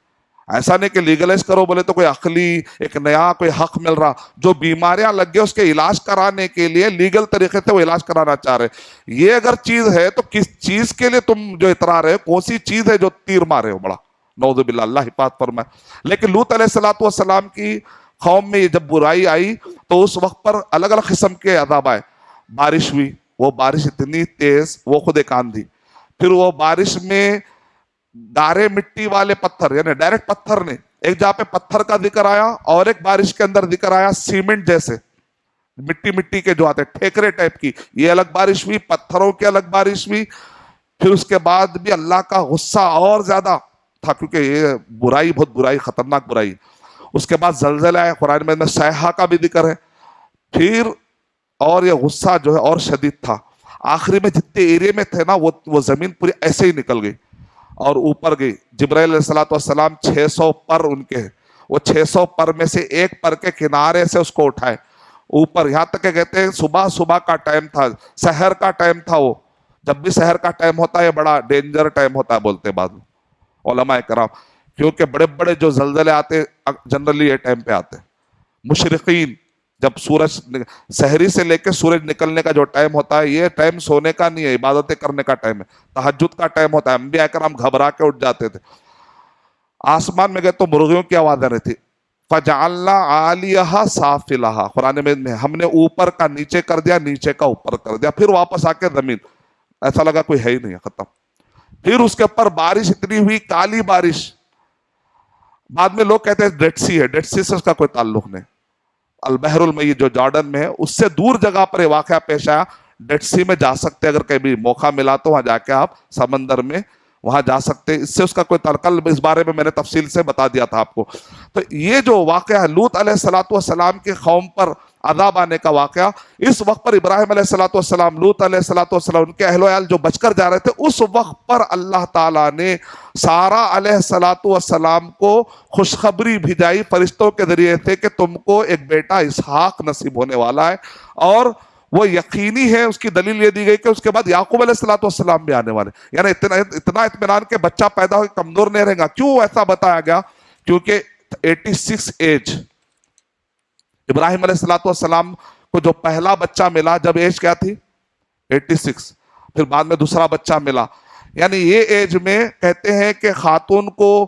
ایسا نہیں کہ لیگلائز کرو بولے تو کوئی عقلی ایک نیا کوئی حق مل رہا. جو بیماریاں لگ گئے اس کے علاج کرانے کے لیے لیگل طریقے سے وہ علاج کرانا چاہ رہے. یہ اگر چیز ہے تو کس چیز کے لیے تم جو اترا رہے ہو, کون سی چیز ہے جو تیر مارے ہو بڑا, نعوذ باللہ, اللہ حفاظت فرمائے. لیکن لوط علیہ الصلوۃ والسلام کی قوم میں جب برائی آئی تو اس وقت پر الگ الگ قسم کے عذاب آئے. بارش ہوئی, وہ بارش اتنی تیز وہ خود ایک آندھی. پھر وہ بارش میں گارے مٹی والے پتھر, یعنی ڈائریکٹ پتھر نے, ایک جہاں پہ پتھر کا ذکر آیا اور ایک بارش کے اندر ذکر آیا سیمنٹ جیسے مٹی کے جو آتے ٹھیکرے ٹائپ کی, یہ الگ بارش ہوئی, پتھروں کی الگ بارش ہوئی. پھر اس کے بعد بھی اللہ کا غصہ اور زیادہ تھا کیونکہ یہ برائی بہت برائی, خطرناک برائی. اس کے بعد زلزلہ ہے, قرآن میں صیحہ کا بھی ذکر ہے. پھر اور یہ غصہ جو ہے اور شدید تھا. آخری میں جتنے ایرے میں تھے نا وہ زمین پوری ایسے ہی نکل گئی اور اوپر گئی. جبرائیل علیہ الصلوۃ والسلام 600 پر ان کے, وہ 600 پر میں سے ایک پر کے کنارے سے اس کو اٹھائے اوپر, یہاں تک کہ کہتے ہیں صبح کا ٹائم تھا, سحر کا ٹائم تھا. وہ جب بھی سحر کا ٹائم ہوتا ہے بڑا ڈینجر ٹائم ہوتا ہے بولتے بعد علماء کرام, کیونکہ بڑے جو زلزلے آتے جنرلی یہ ٹائم پہ آتے. مشرقین جب سورج سحری سے لے کے سورج نکلنے کا جو ٹائم ہوتا ہے, یہ ٹائم سونے کا نہیں ہے, عبادتیں کرنے کا ٹائم ہے, تہجد کا ٹائم ہوتا ہے. انبیاء کرام گھبرا کے اٹھ جاتے تھے. آسمان میں گئے تو مرغیوں کی آواز آ رہی تھی. فَجَعَلْنَا عَالِيَهَا سَافِلَهَا, قرآن میں ہم نے اوپر کا نیچے کر دیا, نیچے کا اوپر کر دیا. پھر واپس آ کے زمین, ایسا لگا کوئی ہے ہی نہیں, ختم. پھر اس کے اوپر بارش اتنی ہوئی, کالی بارش. بعد میں لوگ کہتے ہیں ڈیڈ سی ہے, ڈیڈ سی سے اس کا کوئی تعلق نہیں. البحر المیت جو جارڈن میں ہے اس سے دور جگہ پر واقعہ پیش آیا. ڈیڈ سی میں جا سکتے, اگر کبھی موقع ملا تو وہاں جا کے آپ سمندر میں وہاں جا سکتے، اس سے اس کا کوئی کل اس بارے میں نے تفصیل سے بتا دیا تھا آپ کو۔ تو یہ جو واقعہ ہے لوط علیہ الصلوۃ والسلام کے قوم پر عذاب آنے کا واقعہ، اس وقت پر ابراہیم علیہ الصلوۃ والسلام، لوط علیہ الصلوۃ والسلام، ان کے اہل و عیال جو بچ کر جا رہے تھے، اس وقت پر اللہ تعالیٰ نے سارہ علیہ الصلوۃ والسلام کو خوشخبری بھیجائی فرشتوں کے ذریعے سے کہ تم کو ایک بیٹا اسحاق نصیب ہونے والا ہے، اور وہ یقینی ہے۔ اس کی دلیل یہ دی گئی کہ اس کے بعد یعقوب علیہ الصلوۃ والسلام بھی آنے والے، یعنی اتنا اطمینان کہ بچہ پیدا ہو کے کمزور نہیں رہے گا۔ کیوں ایسا بتایا گیا؟ کیونکہ 86 ایج، ابراہیم علیہ الصلوۃ والسلام کو جو پہلا بچہ ملا جب ایج کیا تھی 86، پھر بعد میں دوسرا بچہ ملا، یعنی یہ ایج میں کہتے ہیں کہ خاتون کو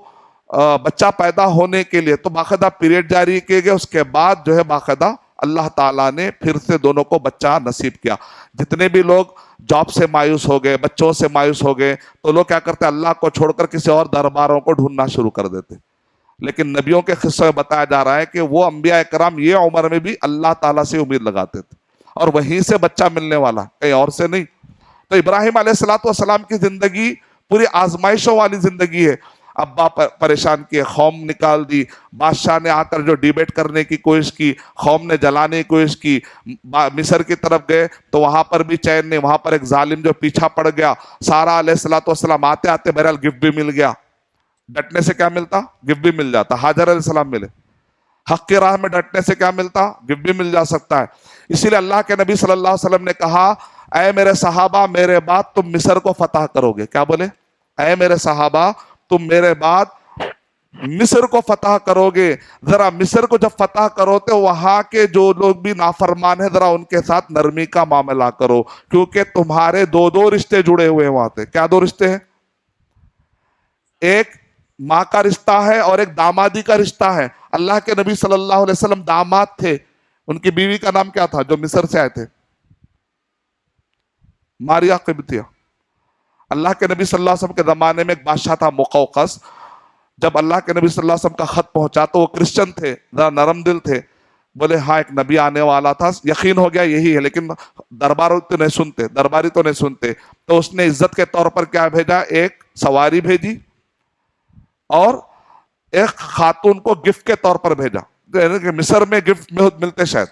بچہ پیدا ہونے کے لیے تو باقاعدہ پیریڈ جاری کیے گئے، اس کے بعد جو ہے باقاعدہ اللہ تعالیٰ نے پھر سے دونوں کو بچہ نصیب کیا۔ جتنے بھی لوگ جاب سے مایوس ہو گئے، بچوں سے مایوس ہو گئے، تو لوگ کیا کرتے ہیں؟ اللہ کو چھوڑ کر کسی اور درباروں کو ڈھونڈنا شروع کر دیتے۔ لیکن نبیوں کے قصے میں بتایا جا رہا ہے کہ وہ انبیاء کرام یہ عمر میں بھی اللہ تعالیٰ سے امید لگاتے تھے، اور وہیں سے بچہ ملنے والا، کہیں اور سے نہیں۔ تو ابراہیم علیہ الصلوۃ والسلام کی زندگی پوری آزمائشوں والی زندگی ہے۔ ابا پریشان کیے، قوم نکال دی، بادشاہ نے آ کر جو ڈیبیٹ کرنے کی کوشش کی، قوم نے جلانے کی کوشش کی، مصر کی طرف گئے تو وہاں پر بھی چین نہیں، وہاں پر ایک ظالم جو پیچھا پڑ گیا۔ سارہ علیہ الصلوۃ والسلام آتے آتے بہرحال گفٹ بھی مل گیا، ڈٹنے سے کیا ملتا؟ گفٹ بھی مل جاتا۔ حاجر علیہ السلام ملے، حق کی راہ میں ڈٹنے سے کیا ملتا؟ گفٹ بھی مل جا سکتا ہے۔ اسی لیے اللہ کے نبی صلی اللہ علیہ وسلم نے کہا، اے میرے صحابہ میرے بعد تم مصر کو فتح کرو گے۔ کیا بولے؟ اے میرے صحابہ تم میرے بعد مصر کو فتح کرو گے۔ ذرا مصر کو جب فتح کرو تو وہاں کے جو لوگ بھی نافرمان ہیں ذرا ان کے ساتھ نرمی کا معاملہ کرو، کیونکہ تمہارے دو رشتے جڑے ہوئے ہیں وہاں سے۔ کیا دو رشتے ہیں؟ ایک ماں کا رشتہ ہے اور ایک دامادی کا رشتہ ہے۔ اللہ کے نبی صلی اللہ علیہ وسلم داماد تھے، ان کی بیوی کا نام کیا تھا جو مصر سے آئے تھے؟ ماریا قبطیہ۔ اللہ کے نبی صلی اللہ علیہ وسلم کے زمانے میں ایک بادشاہ تھا مقوقس، جب اللہ کے نبی صلی اللہ علیہ وسلم کا خط پہنچا تو وہ کرسچن تھے، ذرا نرم دل تھے، بولے ہاں ایک نبی آنے والا تھا، یقین ہو گیا یہی ہے، لیکن درباری تو نہیں سنتے، تو اس نے عزت کے طور پر کیا بھیجا؟ ایک سواری بھیجی اور ایک خاتون کو گفٹ کے طور پر بھیجا۔ مصر میں گفٹ ملتے شاید،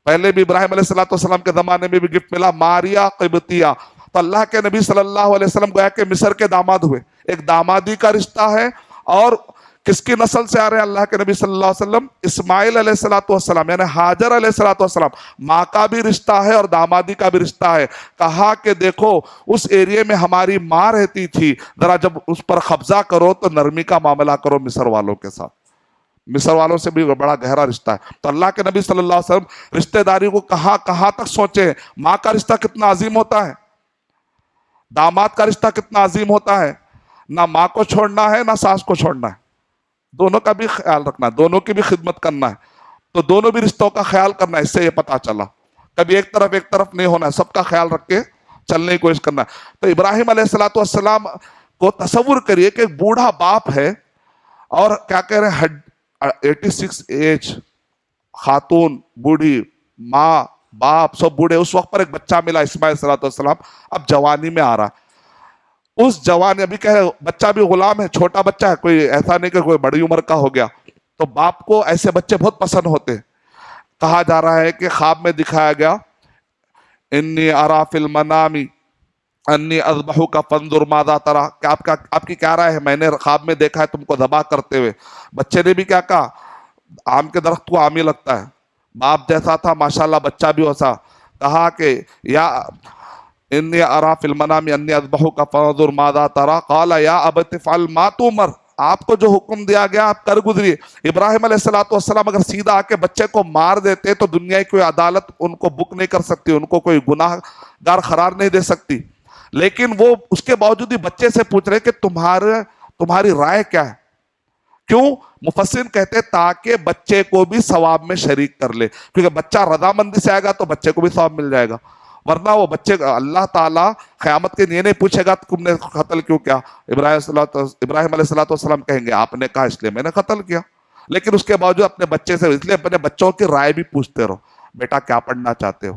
پہلے بھی ابراہیم علیہ الصلوۃ والسلام کے زمانے میں بھی گفٹ ملا، ماریا قبطیہ۔ تو اللہ کے نبی صلی اللہ علیہ وسلم گویا کہ مصر کے داماد ہوئے، ایک دامادی کا رشتہ ہے۔ اور کس کی نسل سے آ رہے ہیں اللہ کے نبی صلی اللہ علیہ وسلم؟ اسماعیل علیہ الصلوۃ والسلام، یعنی حاجر علیہ الصلوۃ والسلام، ماں کا بھی رشتہ ہے اور دامادی کا بھی رشتہ ہے۔ کہا کہ دیکھو اس ایریے میں ہماری ماں رہتی تھی، ذرا جب اس پر قبضہ کرو تو نرمی کا معاملہ کرو مصر والوں کے ساتھ، مصر والوں سے بھی بڑا گہرا رشتہ ہے۔ تو اللہ کے نبی صلی اللہ علیہ وسلم رشتہ داری کو کہاں تک سوچے ہیں۔ ماں کا رشتہ کتنا عظیم ہوتا ہے، داماد کا رشتہ کتنا عظیم ہوتا ہے۔ نہ ماں کو چھوڑنا ہے نہ ساس کو چھوڑنا ہے، دونوں کا بھی خیال رکھنا ہے، دونوں کی بھی خدمت کرنا ہے، تو دونوں بھی رشتوں کا خیال کرنا ہے۔ اس سے یہ پتا چلا کبھی ایک طرف نہیں ہونا ہے، سب کا خیال رکھ کے چلنے کی کوشش کرنا ہے۔ تو ابراہیم علیہ الصلوۃ والسلام کو تصور کریے کہ ایک بوڑھا باپ ہے اور کیا کہہ رہے ہیں 86 ایج، خاتون بوڑھی، ماں باپ سب بوڑھے، اس وقت پر ایک بچہ ملا اسماعیل علیہ السلام، اب جوانی میں آ رہا ہے۔ اس جوانی ابھی کہ بچہ بھی غلام ہے، چھوٹا بچہ ہے، کوئی ایسا نہیں کہ کوئی بڑی عمر کا ہو گیا، تو باپ کو ایسے بچے بہت پسند ہوتے ہیں۔ کہا جا رہا ہے کہ خواب میں دکھایا گیا، انی ارا فی المنام انی اذبحک فانظر ماذا تری، کہ آپ کی کیا رائے ہے؟ میں نے خواب میں دیکھا ہے تم کو ذبح کرتے ہوئے۔ بچے نے بھی کیا کہا؟ آم کے درخت کو آم ہی لگتا ہے، باپ جیسا تھا ماشاءاللہ، بچہ بھی ویسا۔ کہا کہ یا انی ارا فی المنام انی اذبحک فانظر ماذا تری، قال یا ابت افعل ما تؤمر، آپ کو جو حکم دیا گیا آپ کر گزریے۔ ابراہیم علیہ الصلوۃ والسلام اگر سیدھا آ کے بچے کو مار دیتے تو دنیا کی کوئی عدالت ان کو بک نہیں کر سکتی، ان کو کوئی گناہ گار قرار نہیں دے سکتی، لیکن وہ اس کے باوجود ہی بچے سے پوچھ رہے کہ تمہاری رائے کیا ہے؟ کیوں؟ مفسرین کہتے ہیں تاکہ بچے کو بھی ثواب میں شریک کر لے، کیونکہ بچہ رضامندی سے آئے گا تو بچے کو بھی ثواب مل جائے گا، ورنہ وہ بچے اللہ تعالیٰ قیامت کے یہ نہیں پوچھے گا تم نے قتل کیوں کیا۔ ابراہیم علیہ الصلوۃ والسلام کہیں گے آپ نے کہا اس لیے میں نے قتل کیا، لیکن اس کے باوجود اپنے بچے سے، اس لیے اپنے بچوں کی رائے بھی پوچھتے رہو، بیٹا کیا پڑھنا چاہتے ہو،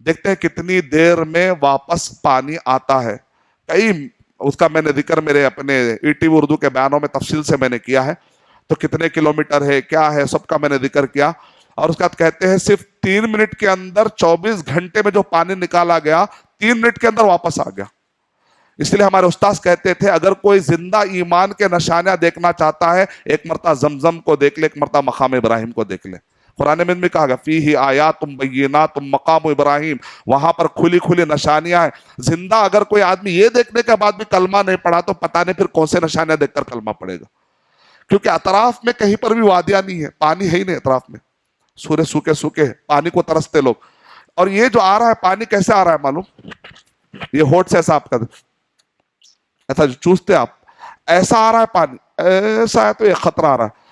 دیکھتے ہیں کتنی دیر میں واپس پانی آتا ہے. کئی اس کا میں نے ذکر میرے اپنے ETV اردو کے بیانوں میں تفصیل سے میں نے کیا ہے. تو کتنے کلومیٹر ہے کیا ہے سب کا میں نے ذکر کیا. اور اس کے بعد کہتے ہیں صرف 3 منٹ کے اندر 24 گھنٹے میں جو پانی نکالا گیا 3 منٹ کے اندر واپس آ گیا. اس لیے ہمارے استاذ کہتے تھے اگر کوئی زندہ ایمان کے نشانیاں دیکھنا چاہتا ہے ایک مرتبہ زمزم کو دیکھ لے, ایک مرتبہ مقام ابراہیم کو دیکھ لے. قرآن میں کہا گیا فیہ آیات بینات مقام ابراہیم, وہاں پر کھلی کھلی نشانیاں ہیں. زندہ اگر کوئی آدمی یہ دیکھنے کے بعد بھی کلمہ نہیں پڑھا تو پتہ نہیں پھر کون سے نشانیاں دیکھ کر کلمہ پڑھے گا, کیونکہ اطراف میں کہیں پر بھی وادیاں نہیں ہے, پانی ہے ہی نہیں اطراف میں, سورے سوکھے سوکھے پانی کو ترستے لوگ. اور یہ جو آ رہا ہے پانی کیسے آ رہا ہے معلوم, یہ ہوٹ سے ایسا آپ کا ایسا جو چوستے آپ ایسا آ رہا ہے پانی, ایسا ہے تو یہ خطرہ آ رہا ہے.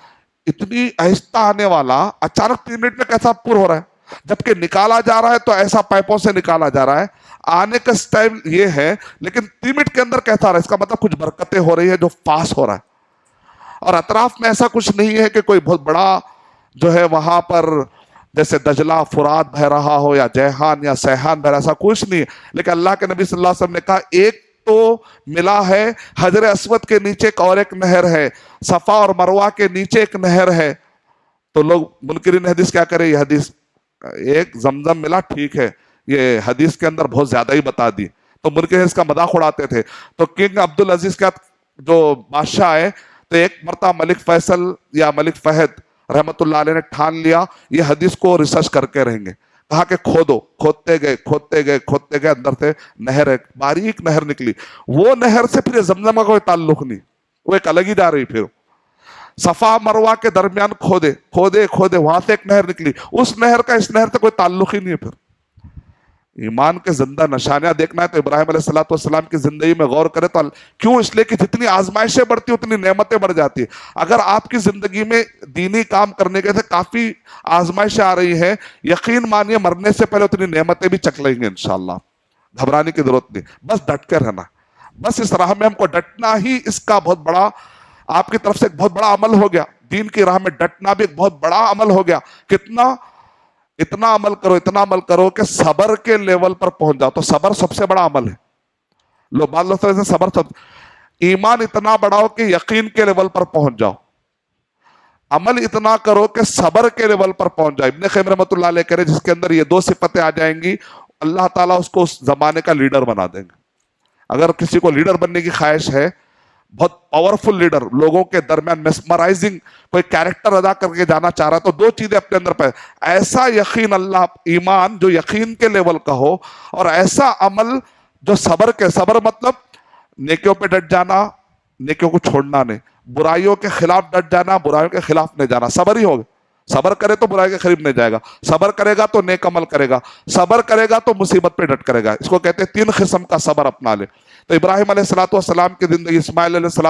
اتنی آہستہ آنے والا اچانک 3 منٹ میں کیسا پر ہو رہا ہے, جبکہ نکالا جا رہا ہے تو ایسا پائپوں سے نکالا جا رہا ہے. آنے کا سٹائل یہ ہے لیکن 3 منٹ کے اندر کیسا آ رہا ہے, اس کا مطلب کچھ برکتیں ہو رہی ہے جو فاس ہو رہا ہے. اور اطراف میں ایسا کچھ نہیں ہے کہ کوئی بہت بڑا جو ہے وہاں پر جیسے دجلہ فرات بہ رہا ہو یا جیحان یا سیحان بہ رہا, ایسا کچھ نہیں ہے. لیکن اللہ کے نبی صلی اللہ علیہ وسلم نے کہا ایک تو ملا ہے حجر اسود کے نیچے اور ایک نہر ہے, صفا اور مروہ کے نیچے ایک نہر ہے. تو لوگ منکرین حدیث کیا کرے, یہ حدیث ایک زمزم ملا ٹھیک ہے, یہ حدیث کے اندر بہت زیادہ ہی بتا دی. تو منکرین اس کا مذاق اڑاتے تھے. تو کنگ عبدالعزیز کا جو بادشاہ ہے تو ایک مرتبہ ملک فیصل یا ملک فہد رحمت اللہ علیہ نے ٹھان لیا یہ حدیث کو ریسرچ کر کے رہیں گے. کہا کہ کھودو, کھودتے گئے کھودتے گئے کھودتے گئے, اندر سے نہر ایک باریک نہر نکلی. وہ نہر سے پھر زمزم کا کوئی تعلق نہیں, وہ ایک الگ ہی جا رہی. پھر صفا مروہ کے درمیان کھودے کھودے کھودے وہاں سے ایک نہر نکلی, اس نہر کا اس نہر سے کوئی تعلق ہی نہیں ہے. پھر ایمان کے زندہ نشانیاں دیکھنا ہے تو ابراہیم علیہ السلام کی زندگی میں غور کرے تو کیوں, اس لیے کہ جتنی آزمائشیں بڑھتی اتنی نعمتیں بڑھ جاتی ہیں. اگر آپ کی زندگی میں دینی کام کرنے کے سے کافی آزمائشیں آ رہی ہیں, یقین مانیے مرنے سے پہلے اتنی نعمتیں بھی چک لیں گے انشاءاللہ. گھبرانے کی ضرورت نہیں, بس ڈٹ کے رہنا. بس اس راہ میں ہم کو ڈٹنا ہی اس کا بہت بڑا آپ کی طرف سے ایک بہت بڑا عمل ہو گیا. دین کی راہ میں ڈٹنا بھی ایک بہت بڑا عمل ہو گیا. کتنا, اتنا عمل کرو اتنا عمل کرو کہ صبر کے لیول پر پہنچ جاؤ. تو صبر سب سے بڑا عمل ہے. لوگ بعض لوگ سے صبر سب, ایمان اتنا بڑھاؤ کہ یقین کے لیول پر پہنچ جاؤ. عمل اتنا کرو کہ صبر کے لیول پر پہنچ جائے. ابن قیم رحمۃ اللہ علیہ کرے جس کے اندر یہ 2 صفتیں آ جائیں گی اللہ تعالیٰ اس کو اس زمانے کا لیڈر بنا دیں گے. اگر کسی کو لیڈر بننے کی خواہش ہے, بہت پاورفل لیڈر, لوگوں کے درمیان میسمرائزنگ کوئی کیریکٹر ادا کر کے جانا چاہ رہا ہے, تو 2 چیزیں اپنے اندر پہ, ایسا یقین اللہ ایمان جو یقین کے لیول کا ہو, اور ایسا عمل جو صبر کے, صبر مطلب نیکیوں پہ ڈٹ جانا, نیکیوں کو چھوڑنا نہیں, برائیوں کے خلاف ڈٹ جانا, برائیوں کے خلاف نہیں جانا. صبر ہی ہوگا. صبر کرے تو برائی کے قریب نہیں جائے گا, صبر کرے گا تو نیک عمل کرے گا, صبر کرے گا تو مصیبت پہ ڈٹ کرے گا. اس کو کہتے ہیں 3 قسم کا صبر اپنا لے. تو ابراہیم علیہ السلام کی زندگی, اسماعیل علیہ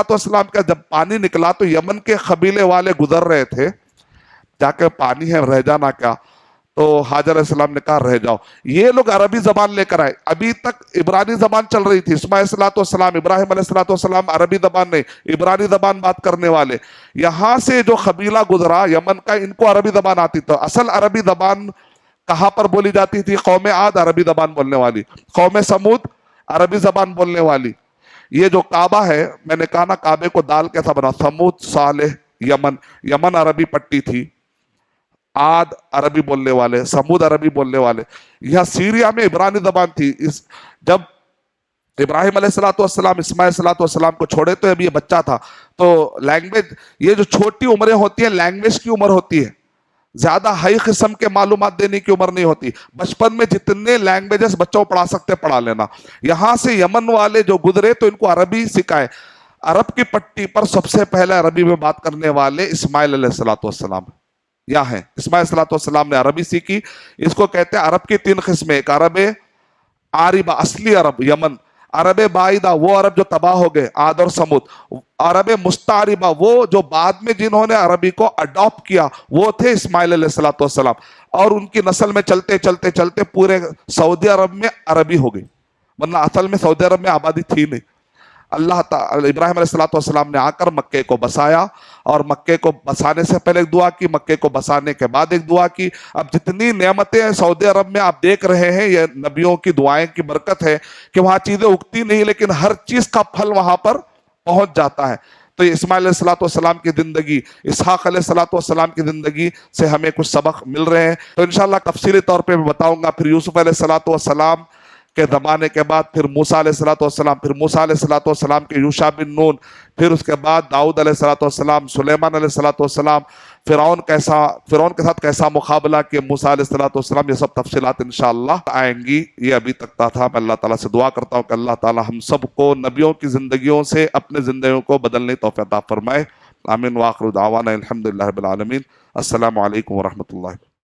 السلام کا جب پانی نکلا تو یمن کے قبیلے والے گزر رہے تھے, جا کے پانی ہے رہ جانا کیا, تو حاجر علیہ السلام نے کہا رہ جاؤ. یہ لوگ عربی زبان لے کر آئے, ابھی تک عبرانی زبان چل رہی تھی. اسماعیل ابراہیم علیہ السلام عربی زبان نہیں, عبرانی زبان بات کرنے والے. یہاں سے جو قبیلہ گزرا یمن کا, ان کو عربی زبان آتی. تو اصل عربی زبان کہاں پر بولی جاتی تھی؟ قوم عاد عربی زبان بولنے والی, قوم سمود عربی زبان بولنے والی. یہ جو کعبہ ہے, میں نے کہا نا کعبے کو دال کیسا بنا, سمود صالح یمن, یمن عربی پٹی تھی, عاد عربی بولنے والے, سمود عربی بولنے والے. یہاں سیریا میں عبرانی زبان تھی. جب ابراہیم علیہ السلام اسماعیل علیہ السلام کو چھوڑے تو ابھی یہ بچہ تھا, تو لینگویج, یہ جو چھوٹی عمریں ہوتی ہیں لینگویج کی عمر ہوتی ہے, زیادہ ہائی قسم کے معلومات دینے کی عمر نہیں ہوتی. بچپن میں جتنے لینگویجز بچوں کو پڑھا سکتے پڑھا لینا. یہاں سے یمن والے جو گزرے تو ان کو عربی سکھائے. عرب کی پٹی پر سب سے پہلے عربی میں بات کرنے والے اسماعیل علیہ السلام یہاں ہیں. اسماعیل علیہ السلام نے عربی سیکھی. اس کو کہتے ہیں عرب کی 3 قسمیں, ایک عرب عاربہ اصلی عرب یمن, عرب بعیدہ وہ عرب جو تباہ ہو گئے عاد اور سمود, عرب مستعربہ وہ جو بعد میں جنہوں نے عربی کو اڈاپٹ کیا وہ تھے اسماعیل علیہ السلام. اور ان کی نسل میں چلتے چلتے چلتے پورے سعودی عرب میں عربی ہو گئی, ورنہ اصل میں سعودی عرب میں آبادی تھی نہیں. اللہ تعالی ابراہیم علیہ السلام نے آ کر مکے کو بسایا اور مکے کو بسانے سے پہلے ایک دعا کی، مکے کو بسانے کے بعد ایک دعا کی۔ اب جتنی نعمتیں ہیں سعودی عرب میں آپ دیکھ رہے ہیں، یہ نبیوں کی دعائیں کی برکت ہے کہ وہاں چیزیں اگتی نہیں لیکن ہر چیز کا پھل وہاں پر پہنچ جاتا ہے۔ تو یہ اسماعیل علیہ السلام کی زندگی، اسحاق علیہ السلام کی زندگی سے ہمیں کچھ سبق مل رہے ہیں۔ تو انشاءاللہ تفصیلی طور پہ میں بتاؤں گا۔ پھر یوسف علیہ السلام کے زمانے کے بعد پھر موسیٰ علیہ السلام، پھر موسیٰ علیہ السلام کے یوشع بن نون، پھر اس کے بعد داؤد علیہ السلام، سلیمان علیہ السلام، فرعون کے ساتھ کیسا مقابلہ کہ موسیٰ علیہ السلام، یہ سب تفصیلات انشاءاللہ آئیں گی۔ یہ ابھی تک تھا۔ میں اللہ تعالیٰ سے دعا کرتا ہوں کہ اللہ تعالیٰ ہم سب کو نبیوں کی زندگیوں سے اپنے زندگیوں کو بدلنے کی توفیق عطا فرمائے۔ آمین۔ وآخر دعوانا الحمدللہ رب العالمین۔ السلام علیکم ورحمۃ اللہ۔